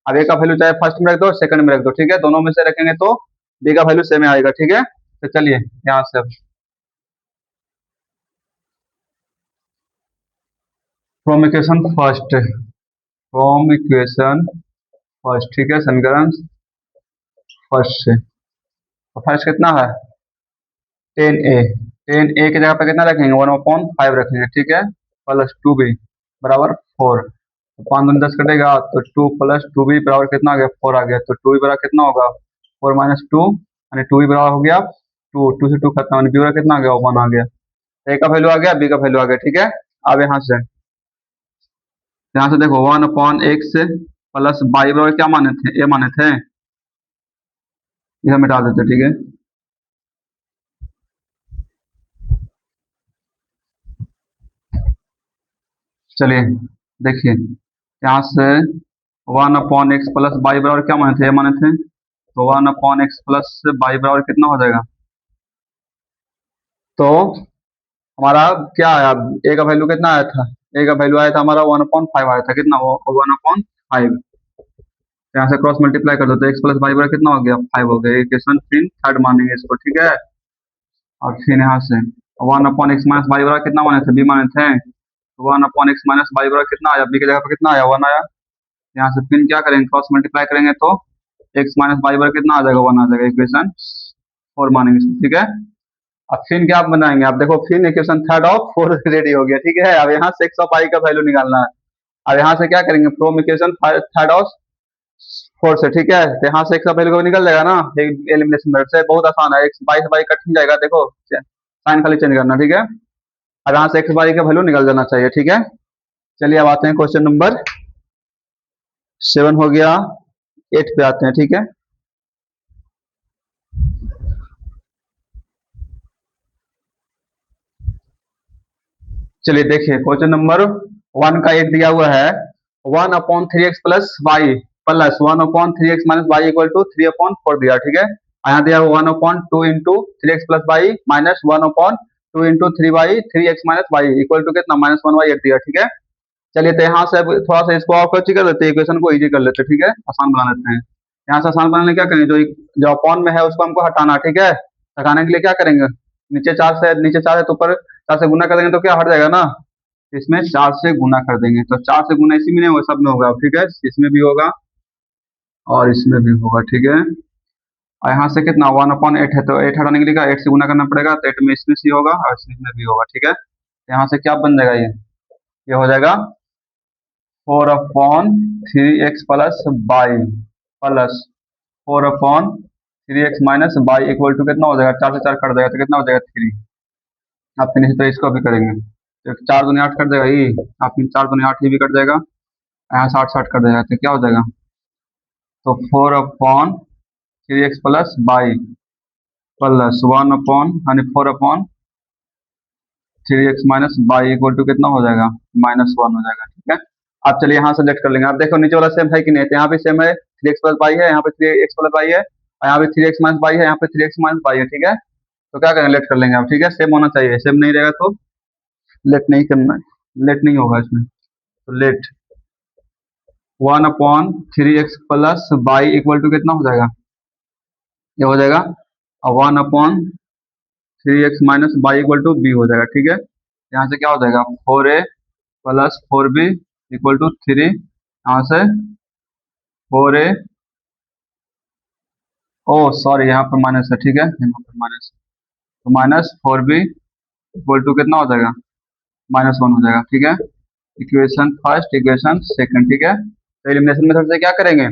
अब ए का वैल्यू चाहे फर्स्ट में रख दो सेकंड में रख दो, ठीक है, दोनों में से रखेंगे तो बी का वैल्यू सेम आएगा, ठीक है। तो चलिए यहाँ से फ्रॉम इक्वेशन फर्स्ट, ठीक है, समीकरण फर्स्ट से, तो फर्स्ट कितना है 10a, 10a की जगह पर कितना रखेंगे 1/5 रखेंगे, ठीक है, प्लस 2b बराबर 4, तो 5 दूनी 10 कटेगा, तो 2 प्लस 2b बराबर कितना आ गया 4 आ गया, तो 2b बराबर कितना होगा 4 माइनस 2 यानी 2b बराबर हो गया 2 से 2 खत्म, यानी b बराबर कितना आ गया 1 आ गया, a का वैल्यू आ गया b का वैल्यू आ गया, ठीक है। अब यहाँ से देखो 1/x प्लस वाई बराबर क्या माने थे, a माने थे, इसे मिटा देते, ठीक है। चलिए देखिए यहाँ से 1/x प्लस वाई बराबर क्या माने थे, ये माने थे, तो 1/x प्लस वाई बराबर कितना हो जाएगा, तो हमारा क्या आया, ए का वैल्यू कितना आया था, ए का वैल्यू आया था हमारा 1/5 आया था, कितना वो 1/5, यहाँ से क्रॉस मल्टीप्लाई कर दो तो x प्लस वाई बराबर कितना हो गया 5 हो गया, इक्वेशन फिर थर्ड मानेंगे इसको, ठीक है। और फिर यहाँ से 1/x माइनस वाई बराबर कितना माने थे, b माने थे, तो 1/x माइनस वाई बराबर कितना आया, b की जगह पर कितना आया 1 आया, यहाँ से फिर क्या करेंगे क्रॉस मल्टीप्लाई करेंगे तो x माइनस वाई बराबर कितना आ जाएगा 1 आ जाएगा, इक्वेशन 4 मानेंगे इसको, ठीक है। अब फिर क्या बनाएंगे, आप देखो फिर इक्वेशन थर्ड और फोर्थ रेडी हो गया, ठीक है। अब यहाँ से x ऑफ i का वैल्यू निकालना है, अब यहाँ से क्या करेंगे फ्रॉम इक्वेशन थर्ड और फोर्थ से, ठीक है। तो यहाँ से x का वैल्यू निकल जाएगा ना एलिमिनेशन मेथड से, बहुत आसान है, x 22 कट नहीं जाएगा, देखो साइन खाली चेंज करना, ठीक है। अब यहाँ से x y का वैल्यू निकल जाना चाहिए, ठीक है। चलिए अब आते हैं क्वेश्चन नंबर 7 हो गया, 8 पे आते हैं, ठीक है। चलिए देखिए क्वेश्चन नंबर 1 का 8 दिया हुआ है, 1/3x plus y plus 1/3x minus y equal to 3/4 दिया, ठीक है। यहाँ दिया 1/2 into 3x plus y minus 1/2 into 3y 3x minus y equal to कितना -1/8 दिया, ठीक है। चलिए तो यहाँ से अब थोड़ा सा इसको और कर लेते हैं, इक्वेशन को इजी कर लेते हैं, ठीक है, आसान बना लेते हैं। यहाँ से आसान बनाने क्या करेंगे, जो अपॉन में है उसको हमको हटाना, ठीक है। हटाने के लिए क्या करेंगे, नीचे 4 है तो ऊपर 4 से गुना कर देंगे तो क्या हट जाएगा ना, इसमें 4 से गुना कर देंगे तो 4 से गुना इसी में नहीं होगा, सब में होगा, ठीक है, इसमें भी होगा और इसमें भी होगा, ठीक है। और यहाँ से कितना 1/8 है तो 8 हटाने के लिए क्या 8 से गुना करना पड़ेगा, तो 8 में इसमें से होगा और इसमें भी होगा, ठीक है। तो यहाँ से क्या बन जाएगा, ये हो जाएगा 4/3x plus y plus 4/3x minus y equal to कितना हो जाएगा, 4 से 4 कट जाएगा तो कितना हो जाएगा 3। आप फिर इसी तरह इसको भी करेंगे तो 4 दूनी 8 कट जाएगा, ये आप 4 दूनी 8 ये भी कट जाएगा, यहाँ से 8 कट जाएगा तो क्या हो जाएगा, तो 4/3x plus y plus 4/3x minus y equal to कितना हो जाएगा, -1 हो जाएगा, ठीक है। अब चलिए यहाँ से लेट कर लेंगे, आप देखो नीचे वाला सेम है कि नहीं, तो यहाँ पे सेम है 3x प्लस बाई है, यहाँ पे 3x प्लस बाई है और यहाँ पे 3x माइनस बाई है, यहाँ पे 3x माइनस बाई है, ठीक है। तो क्या करेंगे, लेट कर लेंगे आप, ठीक है, सेम होना चाहिए, सेम नहीं रहेगा तो लेट नहीं करना, लेट नहीं होगा इसमें, तो let 1/3x plus y equal to कितना हो जाएगा, ये हो जाएगा 1/3x minus y equal to b हो जाएगा, ठीक है। यहाँ से क्या हो जाएगा 4a plus 4b equal to 3, यहाँ से 4a, ओ सॉरी यहाँ पर माइनस है, ठीक है, यहाँ पर माइनस, तो -4b इक्वल टू कितना हो जाएगा, -1 हो जाएगा, ठीक है। इक्वेशन फर्स्ट, इक्वेशन सेकंड, ठीक है। तो एलिमिनेशन मेथड से क्या करेंगे,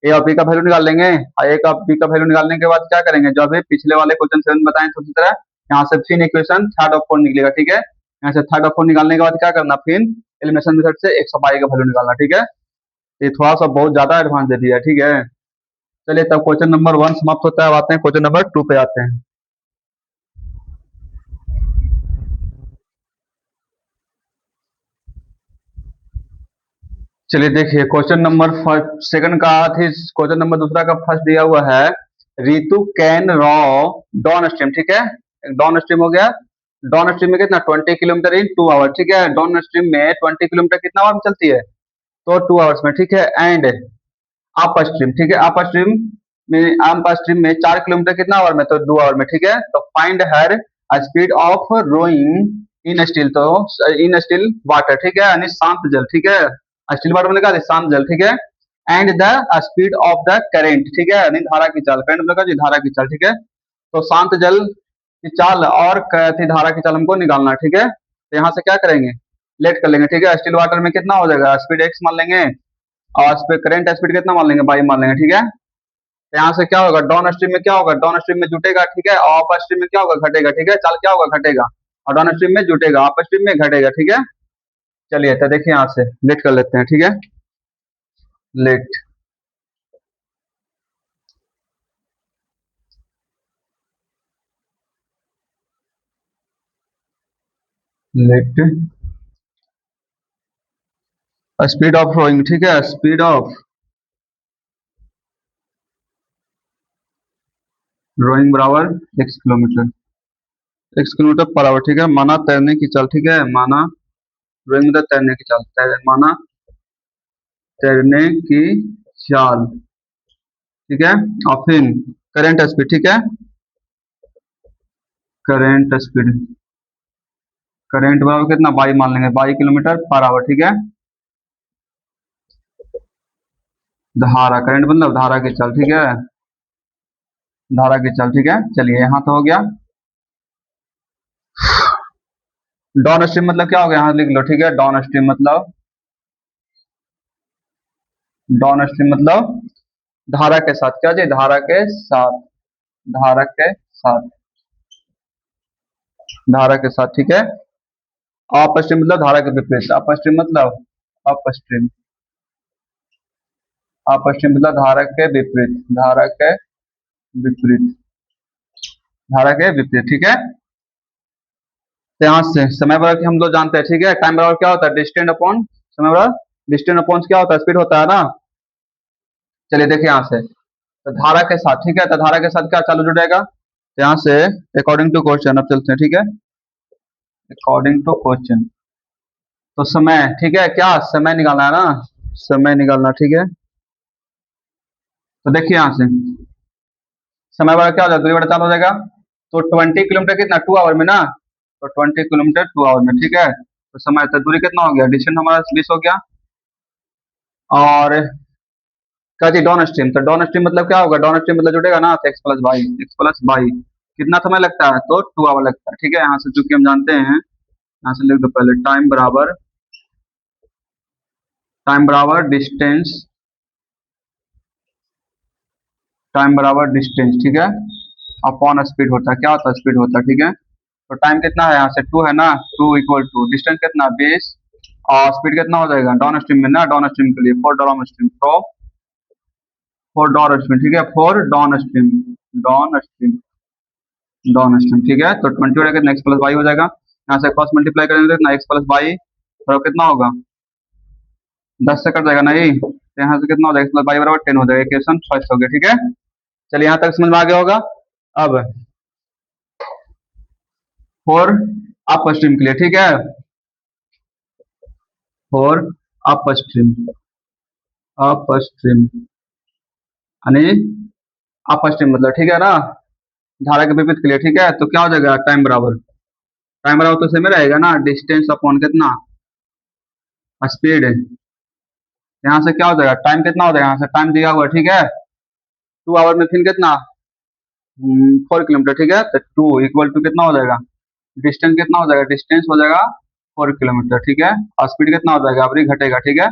ए और बी का वैल्यू निकाल लेंगे और ए का बी का वैल्यू निकालने के बाद क्या करेंगे, जो अभी पिछले वाले क्वेश्चन 7 बताएं तो उसी तरह यहाँ से फिर इक्वेशन थर्ड और फोर्थ निकलेगा, ठीक है। यहाँ से थर्ड और फोर्थ निकालने के बाद क्या करना, फिर एलिमिनेशन मेथड से एक्स और वाई का वैल्यू निकालना, ठीक है। ये थोड़ा सा बहुत ज्यादा एडवांस दे दिया है, ठीक है। चलिए तब क्वेश्चन नंबर 1 समाप्त होता है, अब आते हैं क्वेश्चन नंबर 2 पे आते हैं। चलिए देखिए क्वेश्चन नंबर सेकंड का थी, क्वेश्चन नंबर दूसरा का फर्स्ट दिया हुआ है, Ritu can raw down stream, ठीक है, डाउन स्ट्रीम हो गया, डाउन स्ट्रीम में कितना 20 किलोमीटर इन 2 आवर, ठीक है, डाउन स्ट्रीम में 20 किलोमीटर कितना आवर में चलती है, तो 2 आवर्स में, ठीक है। एंड अप स्ट्रीम, ठीक है, अप स्ट्रीम में 4 किलोमीटर कितना आवर में, तो 2 आवर में, ठीक है। तो find her speed of rowing in still, तो इन स्टील वाटर, ठीक है, यानी शांत जल, ठीक है, स्टील वाटर में लिखा है शांत जल, ठीक है। And the speed of the current, ठीक है, यानी धारा की चाल, करंट मतलब जी धारा की चाल, ठीक है। तो शांत जल की चाल और धारा की चाल हमको निकालना, ठीक है। तो यहाँ से क्या करेंगे, लेट कर लेंगे, ठीक है। स्टील वाटर में कितना हो जाएगा, स्पीड एक्स मान लेंगे और करंट स्पीड कितना मान लेंगे, बाई मान लेंगे, ठीक है। तो यहाँ से क्या होगा, डाउन स्ट्रीम में क्या होगा, डाउन स्ट्रीम में जुटेगा, ठीक है, और अप स्ट्रीम में क्या होगा, घटेगा, ठीक है, चाल क्या होगा, घटेगा, और डाउन स्ट्रीम में जुटेगा, अप स्ट्रीम में घटेगा, ठीक है। चलिए तो देखिए यहाँ से लेट कर लेते हैं, ठीक है, let let speed of rowing, ठीक है, स्पीड ऑफ रोइंग बराबर x किलोमीटर पर आवर, ठीक है। माना तैरने की चाल, ठीक है, माना रोइंग मतलब तैरने की चाल, माना तैरने की चाल, ठीक है। और फिर करेंट स्पीड, ठीक है, करेंट स्पीड, करेंट बराबर कितना, बाई मान लेंगे, 22 किलोमीटर पर आवर, ठीक है। धारा, करंट मतलब धारा की चाल, ठीक है, धारा की चाल, ठीक है। चलिए यहाँ तो हो गया। डाउन स्ट्रीम मतलब क्या हो गया, यहाँ लिख लो, ठीक है, डाउन स्ट्रीम मतलब, डाउन स्ट्रीम मतलब धारा के साथ, क्या जी, धारा के साथ, धारा के साथ, धारा के साथ, ठीक है। अप स्ट्रीम मतलब धारा के विपरीत, अप स्ट्रीम मतलब, अप स्ट्रीम, अप स्ट्रीम मतलब धारा के विपरीत, धारा के विपरीत, धारा के विपरीत, ठीक है। तो यहाँ से समय बराबर की हम लोग जानते हैं, ठीक है, टाइम बराबर क्या होता है, डिस्टेंस अपॉन समय बराबर डिस्टेंस अपॉन क्या होता है, स्पीड होता है ना। चलिए देखिए यहाँ से, तो धारा के साथ, ठीक है, तो धारा के साथ क्या चालू जुड़ेगा, तो यहाँ से अकॉर्डिंग टू क्वेश्चन अब चलते हैं, ठीक है, अकॉर्डिंग टू क्वेश्चन, तो समय, ठीक है, क्या समय निकालना है ना, समय निकालना, ठीक है। तो देखिए यहाँ से समय बराबर क्या हो जाएगा, 2 बटा 4 हो जाएगा, तो 20 किलोमीटर कितना 2 आवर में ना, तो 20 किलोमीटर 2 आवर में, ठीक है। तो समय तो दूरी कितना हो गया, डिस्टेंस हमारा 20 हो गया। और क्या जी डाउन स्ट्रीम, तो डाउन स्ट्रीम मतलब क्या होगा, डाउन स्ट्रीम मतलब जुड़ेगा ना, तो एक्स प्लस वाई कितना समय लगता है, तो 2 आवर लगता है, ठीक है। यहाँ से चूंकि हम जानते हैं, यहाँ से लिख दो पहले, टाइम बराबर डिस्टेंस, ठीक है, अपॉन स्पीड होता है, क्या होता है, स्पीड होता है, ठीक है। तो टाइम कितना है, यहाँ से 2 है ना, 2 = 2, डिस्टेंस कितना 20, और स्पीड कितना हो जाएगा डाउन स्ट्रीम में ना, डाउन स्ट्रीम के लिए फोर डाउन स्ट्रीम, ठीक है, डाउन स्ट्रीम डाउन स्ट्रीम, ठीक है। तो 20 हो जाएगा, एक्स प्लस वाई हो जाएगा। यहाँ से क्रॉस मल्टीप्लाई करेंगे तो कितना x+y, और कितना होगा 10 से कट जाएगा नहीं, तो यहाँ से कितना हो जाएगा x+y बराबर 10 हो जाएगा, इक्वेशन फर्स्ट हो गया, ठीक है। चलिए यहाँ तक समझ में आ गया होगा। अब फोर अप स्ट्रीम के लिए, ठीक है, फोर अप स्ट्रीम यानी अप स्ट्रीम मतलब, ठीक है ना, धारा के विपरीत के लिए, ठीक है। तो क्या हो जाएगा, टाइम बराबर तो सेम रहेगा ना, डिस्टेंस अपॉन कितना स्पीड। यहाँ से क्या हो जाएगा, टाइम कितना हो जाएगा, यहाँ से टाइम दिया हुआ है, ठीक है, 2 आवर में फिर कितना 4 किलोमीटर, ठीक है। तो 2 = कितना हो जाएगा, डिस्टेंस कितना हो जाएगा, डिस्टेंस हो जाएगा 4 किलोमीटर, ठीक है। और स्पीड कितना हो जाएगा, अभी घटेगा, ठीक है,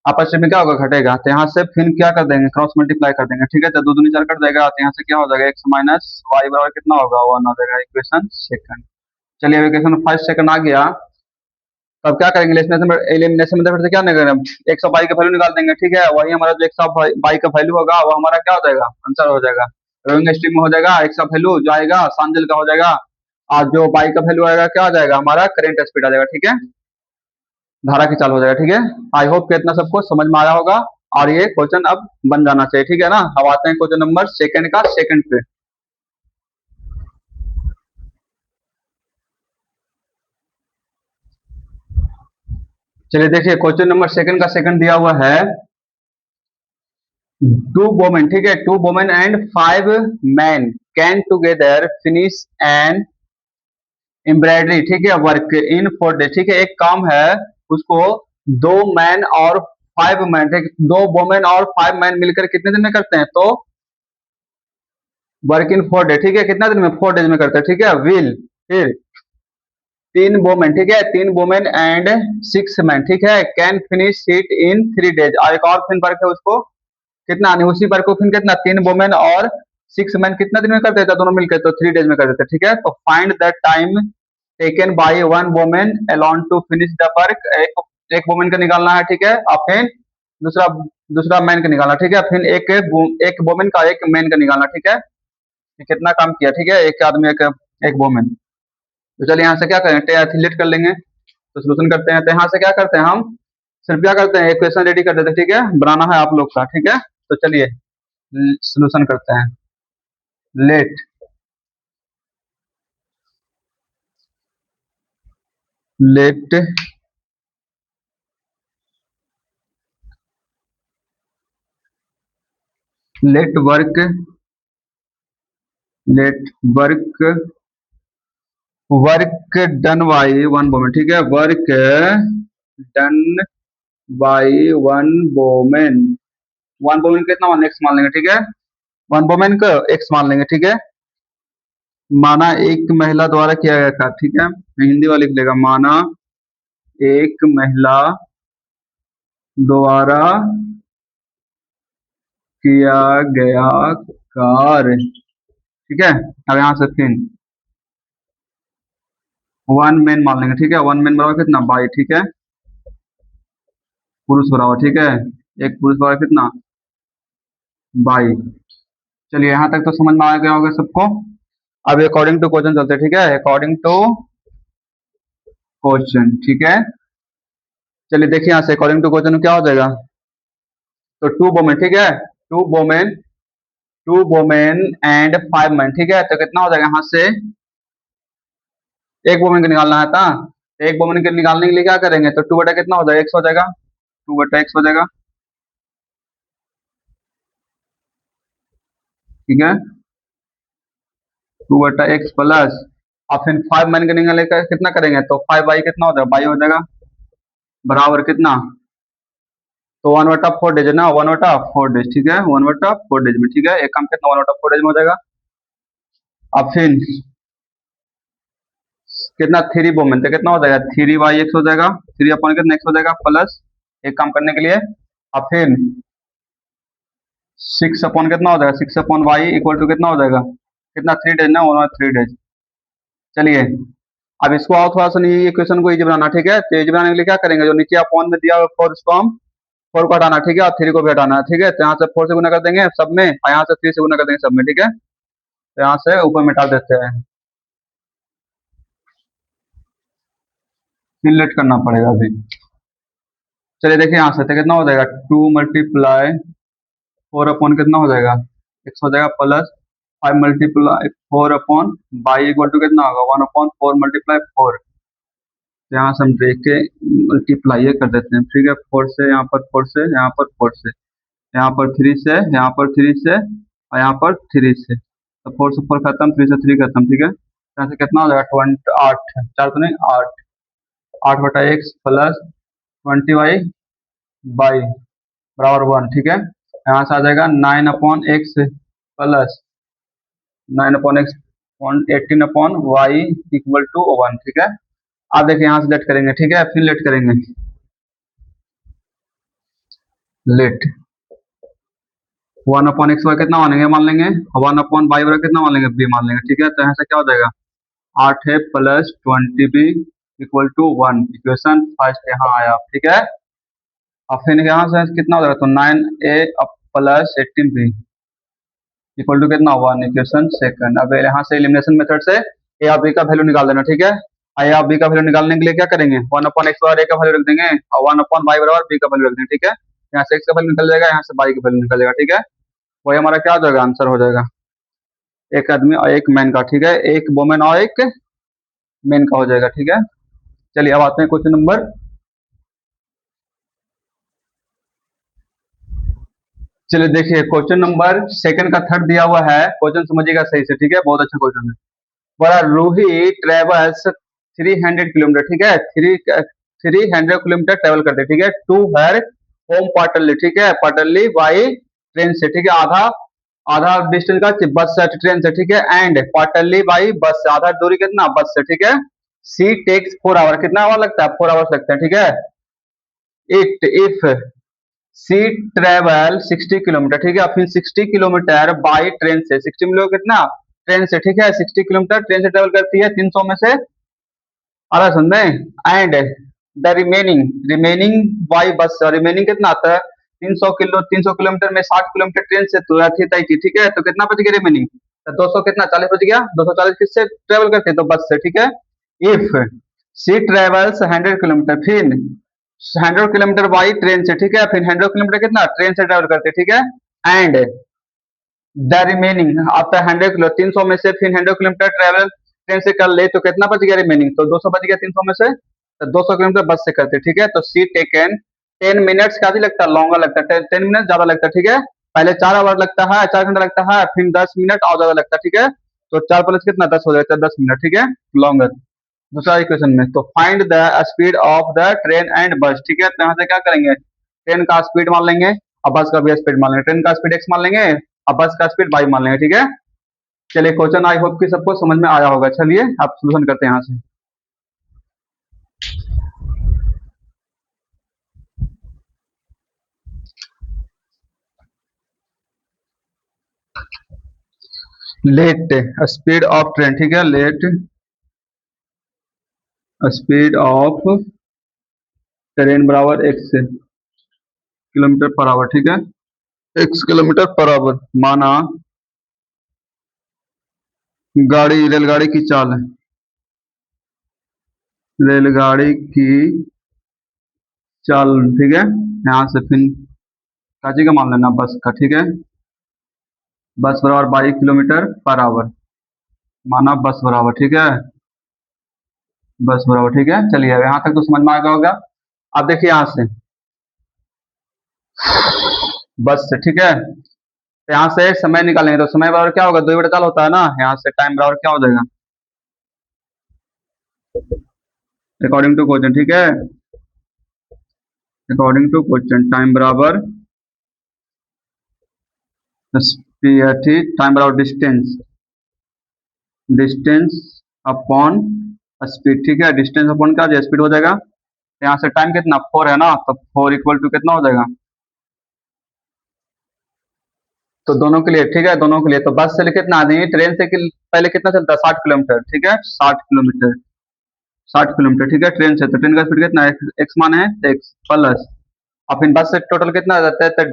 आपस में क्या होगा, घटेगा। तो यहाँ से फिर क्या कर देंगे, क्रॉस मल्टीप्लाई कर देंगे, ठीक है। तो 2 दूनी 4 कट जाएगा, तो यहाँ से क्या हो जाएगा, x-y बराबर कितना होगा 1 हो जाएगा, इक्वेशन सेकंड। चलिए अब इक्वेशन फर्स्ट सेकंड आ गया। तब क्या करेंगे, एलिमिनेशन मेथड से क्या नहीं करेंगे, एक्स ऑफ वाई का वैल्यू निकाल देंगे, ठीक है। वही हमारा जो एक्स ऑफ वाई का वैल्यू होगा वो हमारा क्या हो जाएगा, आंसर हो जाएगा। रोइंग स्ट्रीम में हो जाएगा एक्स ऑफ वैल्यू जो आएगा सांजल का हो जाएगा, और जो वाई का वैल्यू आएगा क्या हो जाएगा, हमारा करेंट स्पीड आ जाएगा, ठीक है, धारा की चाल हो जाएगा, ठीक है। आई होप कि इतना सबको समझ में आया होगा, और ये क्वेश्चन अब बन जाना चाहिए, ठीक है ना। अब आते हैं क्वेश्चन नंबर सेकंड का सेकंड पे। चलिए देखिए क्वेश्चन नंबर सेकंड का सेकंड दिया हुआ है, टू वोमेन, ठीक है, 2 women and 5 man can together finish an embroidery, ठीक है, वर्क इन 4 डेज, ठीक है। एक काम है उसको 2 मैन और 5 मैन, ठीक, 2 वोमेन और 5 मैन मिलकर कितने दिन में करते हैं, तो वर्क इन 4 डेज, ठीक है, कितना दिन में 4 डेज में करते हैं, ठीक है। विल फिर 3 वोमेन, ठीक है, 3 वोमेन एंड 6 मैन, ठीक है, can finish it in 3 days, और एक और फिर वर्क है उसको कितना नहीं, उसी वर्क को फिर कितना 3 वोमेन और 6 मैन कितना दिन में कर देता है दोनों मिलकर, तो 3 डेज में कर देते हैं, ठीक है। तो find the time taken by 1 women alone to finish the work, एक वोमेन का निकालना है, ठीक है, और फिर दूसरा दूसरा मैन का निकालना, ठीक है, फिर एक वोमेन का एक मैन का निकालना, ठीक है, कि कितना काम किया, ठीक है, एक आदमी एक वोमेन। तो चलिए यहाँ से क्या करें, एथिलेट कर लेंगे, तो सोल्यूशन करते हैं। तो यहाँ से क्या करते हैं, हम सिर्फ क्या करते हैं, इक्वेशन रेडी कर देते हैं, ठीक है, बनाना है आप लोग का, ठीक है। तो चलिए सोल्यूशन करते हैं। Let let let work let work work done by 1 women, ठीक है, work done by 1 women, 1 women कितना मान एक्स मान लेंगे, ठीक है, 1 वोमेन का एक्स मान लेंगे, ठीक है। माना एक महिला द्वारा किया गया था, ठीक है, हिंदी वाला लिख लेगा, माना एक महिला द्वारा किया गया कार्य, ठीक है। अब यहाँ से फिर 1 मैन मान लेंगे, ठीक है, 1 मैन बराबर कितना बाई, ठीक है, पुरुष बराबर, ठीक है, एक पुरुष बराबर कितना बाई। चलिए यहाँ तक तो समझ में आ गया होगा सबको। अब अकॉर्डिंग टू क्वेश्चन चलते हैं, ठीक है, अकॉर्डिंग टू क्वेश्चन, ठीक है। चलिए देखिए यहाँ से अकॉर्डिंग टू क्वेश्चन क्या हो जाएगा, तो 2 वोमेन, ठीक है, 2 वोमेन 2 वोमेन एंड 5 मैन, ठीक है। तो कितना हो जाएगा, यहाँ से एक वोमेन का निकालना है था, तो एक वोमेन के निकालने के लिए क्या करेंगे, तो 2 बटा कितना हो जाएगा, एक्स हो जाएगा, 2 बटा एक्स हो जाएगा, ठीक है, 2/x प्लस, और फिर 5 मान के निकाल लेकर कितना करेंगे तो 5 बाई कितना हो जाएगा, बाई हो जाएगा, बराबर कितना, तो 1/4 डेज है ना, 1/4 डेज, ठीक है, 1/4 डेज में, ठीक है, एक काम कितना 1/4 डेज में हो जाएगा। अब फिर कितना 3 मोमेंट है, कितना हो जाएगा 3/x हो जाएगा, 3 अपॉन कितना x हो जाएगा प्लस, एक काम करने के लिए, अब फिर 6 अपॉन कितना हो जाएगा, 6/y इक्वल टू कितना हो जाएगा, कितना 3 डेज ना, 3 डेज। चलिए अब इसको आओ थोड़ा सा नहीं इक्वेशन को इजी बनाना, ठीक है, तो इजी बनाने के लिए क्या करेंगे, जो नीचे अपॉन में दिया हुआ 4 इसको हम 4 को हटाना, ठीक है, और 3 को भी हटाना, ठीक है, तो यहाँ से 4 से गुना कर देंगे सब में, और यहाँ से 3 से गुना कर देंगे सब में, ठीक है, तो यहाँ से ऊपर मिटा देते हैं, फिर लेट करना पड़ेगा अभी। चलिए देखिए यहाँ से तो कितना हो जाएगा 2 मल्टीप्लाई 4 अपॉन कितना हो जाएगा x हो जाएगा plus 5 multiply 4 upon y equal to कितना होगा 1/4 मल्टीप्लाई 4, यहाँ से हम देख के मल्टीप्लाई कर देते हैं, ठीक है, 4 से यहाँ पर 4 से यहाँ पर 4 से यहाँ पर 3 से यहाँ पर 3 से और यहाँ पर 3 से, तो 4 से 4 खत्म, 3 से 3 खत्म, ठीक है, यहाँ से कितना हो जाएगा 28, 4 तो नहीं 8, 8/x प्लस 20y बाई बराबर 1, ठीक है, यहाँ से आ जाएगा 9/x plus 9/x 18/y equal to 1, ठीक है। आप देखिए यहाँ से लेट करेंगे, ठीक है, फिर लेट करेंगे, लेट 1/x वाई कितना मानेंगे, मान लेंगे 1/y बराबर कितना मान लेंगे, b मान लेंगे, ठीक है, तो यहाँ से क्या हो जाएगा 8 है plus 20b equal to 1, equation first यहाँ आया, ठीक है, और फिर यहाँ से कितना हो जाएगा तो 9a plus 18b equal to कितना 1, इक्वेशन सेकंड। अब यहाँ से एलिमिनेशन मेथड से a और b का वैल्यू निकाल देना, ठीक है, a और b का वैल्यू निकालने के लिए क्या करेंगे 1/x बराबर a का वैल्यू रख देंगे और 1/y बराबर b का वैल्यू रख देंगे, ठीक है, यहाँ से x का वैल्यू निकल जाएगा, यहाँ से y का वैल्यू निकल जाएगा, ठीक है, वही हमारा क्या हो जाएगा आंसर हो जाएगा, एक आदमी और एक मैन का, ठीक है, एक वोमेन और एक मैन का हो जाएगा, ठीक है। चलिए अब आते हैं क्वेश्चन नंबर, चलिए देखिए क्वेश्चन नंबर सेकंड का थर्ड दिया हुआ है, क्वेश्चन समझिएगा सही से, ठीक है, बहुत अच्छा क्वेश्चन है। बोला रूही ट्रेवल्स 300 किलोमीटर, ठीक है, 300 किलोमीटर ट्रेवल करते, ठीक है, टू हर होम पाटली, ठीक है, पाटली बाई ट्रेन से, ठीक है, आधा आधा डिस्टेंस का बस से ट्रेन से, ठीक है, एंड पाटली बाई बस से, आधा दूरी कितना बस से, ठीक है, सी टेक्स 4 आवर, कितना आवर लगता है 4 आवर्स लगता है, ठीक है, इफ सी ट्रेवल 60 किलोमीटर, ठीक है, फिर 60 किलोमीटर बाई ट्रेन से, 60 किलोमीटर कितना ट्रेन से, ठीक है, 60 किलोमीटर ट्रेन से ट्रेवल करती है 300 में से आधा समझे, and the remaining remaining by bus, remaining कितना आता है 300 किलोमीटर में 60 किलोमीटर ट्रेन से तो थी तय की, ठीक है, तो कितना बच गया रिमेनिंग, तो 200 कितना 40 बच गया, 240 किससे ट्रेवल करते हैं तो बस से, ठीक है, इफ सी ट्रेवल्स 100 किलोमीटर, फिर 100 किलोमीटर बाई ट्रेन से, ठीक है, फिर 100 किलोमीटर कितना ट्रेन से ट्रेवल करते, ठीक है, and the remaining after 100 kilo 300 में से फिर 100 किलोमीटर ट्रेवल ट्रेन से कर ले तो कितना बच गया रिमेनिंग, तो 200 बच गया 300 में से, तो 200 किलोमीटर बस से करते, ठीक है, तो सी टेकन 10 मिनट्स का भी लगता है, लॉन्गर लगता है, 10 मिनट ज्यादा लगता है, ठीक है, पहले 4 आवर लगता है, 4 घंटा लगता है, फिर 10 मिनट और ज्यादा लगता है, ठीक है, तो 4 प्लस कितना 10 हो जाता है, 10 मिनट, ठीक है, लॉन्गर। दूसरा इक्वेशन में तो find the speed of the train and बस, ठीक है, तो यहाँ से क्या करेंगे ट्रेन का स्पीड मान लेंगे और बस का भी स्पीड मान लेंगे, ट्रेन का स्पीड x मान लेंगे और बस का स्पीड y मान लेंगे, ठीक है। चलिए क्वेश्चन आई होप कि सबको समझ में आया होगा, चलिए आप सोल्यूशन करते हैं यहाँ से। लेट स्पीड ऑफ ट्रेन, ठीक है, लेट स्पीड ऑफ ट्रेन बराबर x किलोमीटर पर आवर, ठीक है, x किलोमीटर पर आवर, माना गाड़ी रेलगाड़ी की चाल है, रेलगाड़ी की चाल, ठीक है, यहाँ से फिर काची का मान लेना बस का, ठीक है, बस बराबर 22 किलोमीटर पर आवर, माना बस बराबर, ठीक है, बस बराबर, ठीक है। चलिए अब यहाँ तक तो समझ में आ गया होगा। अब देखिए यहाँ से बस से, ठीक है, तो यहाँ से समय निकालेंगे तो समय बराबर क्या होगा, 2/4 होता है ना, यहाँ से टाइम बराबर क्या हो जाएगा अकॉर्डिंग टू क्वेश्चन, ठीक है, अकॉर्डिंग टू क्वेश्चन टाइम बराबर टाइम बराबर डिस्टेंस, डिस्टेंस अपॉन स्पीड, ठीक है, डिस्टेंस अपॉन क्या स्पीड हो जाएगा। तो यहाँ से टाइम कितना 4 है ना, तो 4 इक्वल टू कितना हो जाएगा, तो दोनों के लिए, ठीक है, दोनों के लिए तो बस से कितना आदमी ट्रेन से पहले कितना चलता है 60 किलोमीटर, ठीक है, 60 किलोमीटर, 60 किलोमीटर, ठीक है, ट्रेन से, तो ट्रेन का स्पीड कितना है, एक्स मान है एक्स प्लस, और फिर बस से टोटल कितना आ जाता है, तो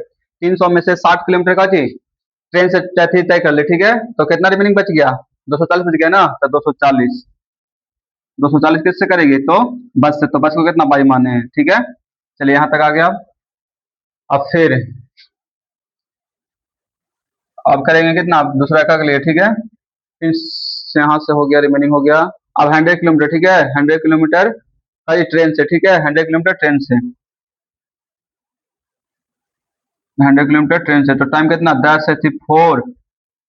300 में से 60 किलोमीटर का चीज ट्रेन से तय कर ले, ठीक है, तो कितना रिमेनिंग बच गया, 240 बच गया ना, तो 240, 240 किससे करेगी, तो बस से, तो बस को कितना बाई माने हैं, ठीक है, चलिए यहाँ तक आ गया। अब फिर अब करेंगे कितना दूसरा का लिए, ठीक है, फिर यहाँ से हो गया, रिमेनिंग हो गया। अब 100 किलोमीटर, ठीक है, 100 किलोमीटर ट्रेन से, ठीक है, 100 किलोमीटर ट्रेन से, 100 किलोमीटर ट्रेन से, तो टाइम कितना 10 है, 4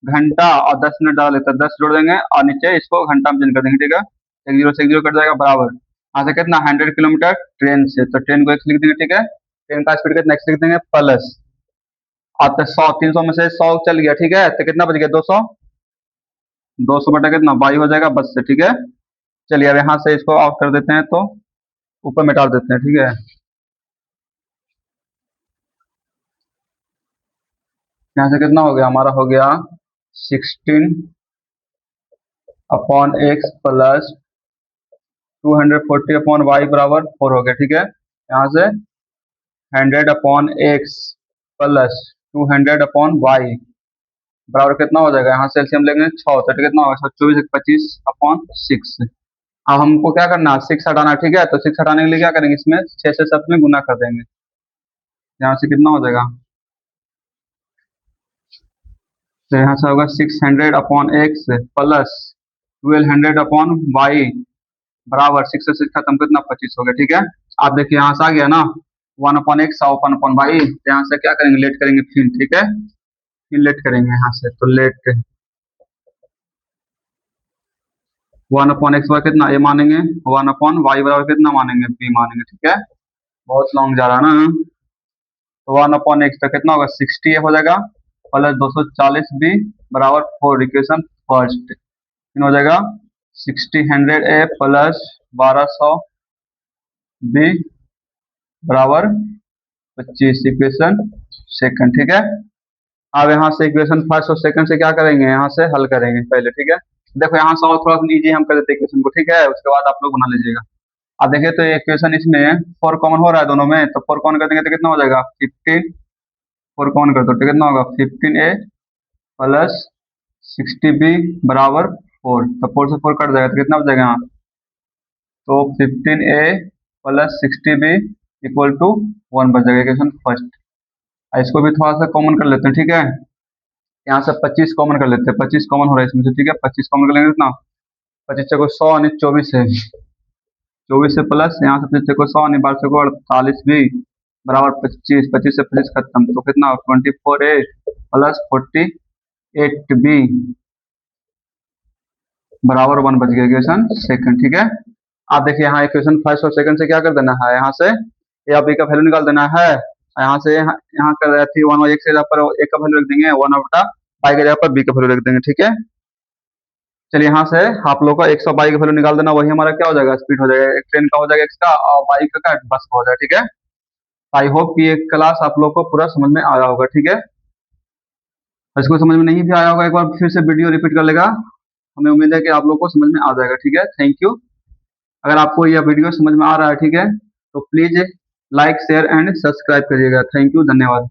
घंटा और 10 मिनट डाल लेते हैं, 10 जोड़ देंगे और नीचे इसको घंटा में चेंज कर देंगे, ठीक है, एक जीरो से एक जीरो कट जाएगा बराबर, यहाँ से कितना 100 किलोमीटर ट्रेन से, तो ट्रेन को एक्स लिख देंगे, ठीक है, ट्रेन का स्पीड कितना एक्स लिख देंगे प्लस, और तो 100 300 में से 100 चल गया, ठीक है, तो कितना बच गया 200, 200 बटा कितना बाई हो जाएगा बस से, ठीक है, चलिए अब यहाँ से इसको ऑफ कर देते हैं, तो ऊपर में डाल देते हैं, ठीक है, यहाँ से कितना हो गया हमारा, हो गया 16 upon x plus 240 upon y बराबर 4 हो गया, ठीक है, यहाँ से 100 upon x plus 200 upon y बराबर कितना हो जाएगा, यहाँ से एलसीएम लेंगे 6, तो कितना होगा 24 25 अपॉन 6। अब हमको क्या करना है 6 हटाना, ठीक है, तो 6 हटाने के लिए क्या करेंगे, इसमें 6 से 7 में गुना कर देंगे, यहाँ से कितना हो जाएगा, तो यहाँ से होगा 600 upon x plus 1200 upon y बराबर 6 से 6 खत्म कितना 25 हो गया, ठीक है। आप देखिए यहाँ से आ गया ना 1/x 1/y, तो यहाँ से क्या करेंगे लेट करेंगे फिर, ठीक है, फिर लेट करेंगे यहाँ से, तो लेट 1/x बराबर कितना a मानेंगे, 1/y बराबर कितना मानेंगे b मानेंगे, ठीक है, बहुत लॉन्ग जा रहा है ना, तो 1/x तो कितना होगा 60 हो जाएगा प्लस 240 b बराबर 4, इक्वेशन फर्स्ट हो जाएगा 60 a प्लस 1200 b बराबर 25, इक्वेशन सेकंड, ठीक है। अब यहाँ से इक्वेशन फर्स्ट और सेकंड से क्या करेंगे, यहाँ से हल करेंगे पहले, ठीक है, देखो यहाँ सॉल्व थोड़ा सा इजी हम कर देते हैं इक्वेशन को, ठीक है, उसके बाद आप लोग बना लीजिएगा। अब देखिए तो इक्वेशन इसमें 4 कॉमन हो रहा है दोनों में, तो 4 कॉमन कर देंगे तो कितना हो जाएगा 15, 4 कॉमन कर दो तो कितना होगा 15a प्लस 60b बराबर 4, तो 4 से 4 कट जाएगा तो कितना बच जाएगा यहाँ, तो 15a plus 60b equal to 1 बच जाएगा, इक्वेशन फर्स्ट। इसको भी थोड़ा सा कॉमन कर लेते हैं, ठीक है, यहाँ से 25 कॉमन कर लेते हैं, 25 कॉमन हो रहा है इसमें से, ठीक है, 25 कॉमन कर लेंगे कितना 25 को 100 यानी 24 है, 24 से प्लस यहाँ से 25 को 100 यानी 12 को 48 भी बराबर 25, 25 से 25 खत्म, तो कितना 24a प्लस 48b बराबर 1 बच गया, इक्वेशन सेकंड, ठीक है। आप देखिए यहाँ इक्वेशन फर्स्ट और सेकंड से क्या कर देना है, यहाँ से ए और बी का वैल्यू निकाल देना है, यहाँ से यहाँ कर रहे थे 1 और x के जगह पर a का वैल्यू रख देंगे, 1/y के जगह पर b का वैल्यू रख देंगे, ठीक है। चलिए यहाँ से आप लोग का 122 का वैल्यू निकाल देना, वही हमारा क्या हो जाएगा स्पीड हो जाएगा, एक ट्रेन का हो जाएगा x का और y का बस का हो जाएगा, ठीक है। आई होप कि ये क्लास आप लोग को पूरा समझ में आया होगा, ठीक है, इसको समझ में नहीं भी आया होगा एक बार फिर से वीडियो रिपीट कर लेगा, हमें उम्मीद है कि आप लोग को समझ में आ जाएगा, ठीक है, थैंक यू। अगर आपको यह वीडियो समझ में आ रहा है, ठीक है, तो please like share and subscribe करिएगा, थैंक यू, धन्यवाद।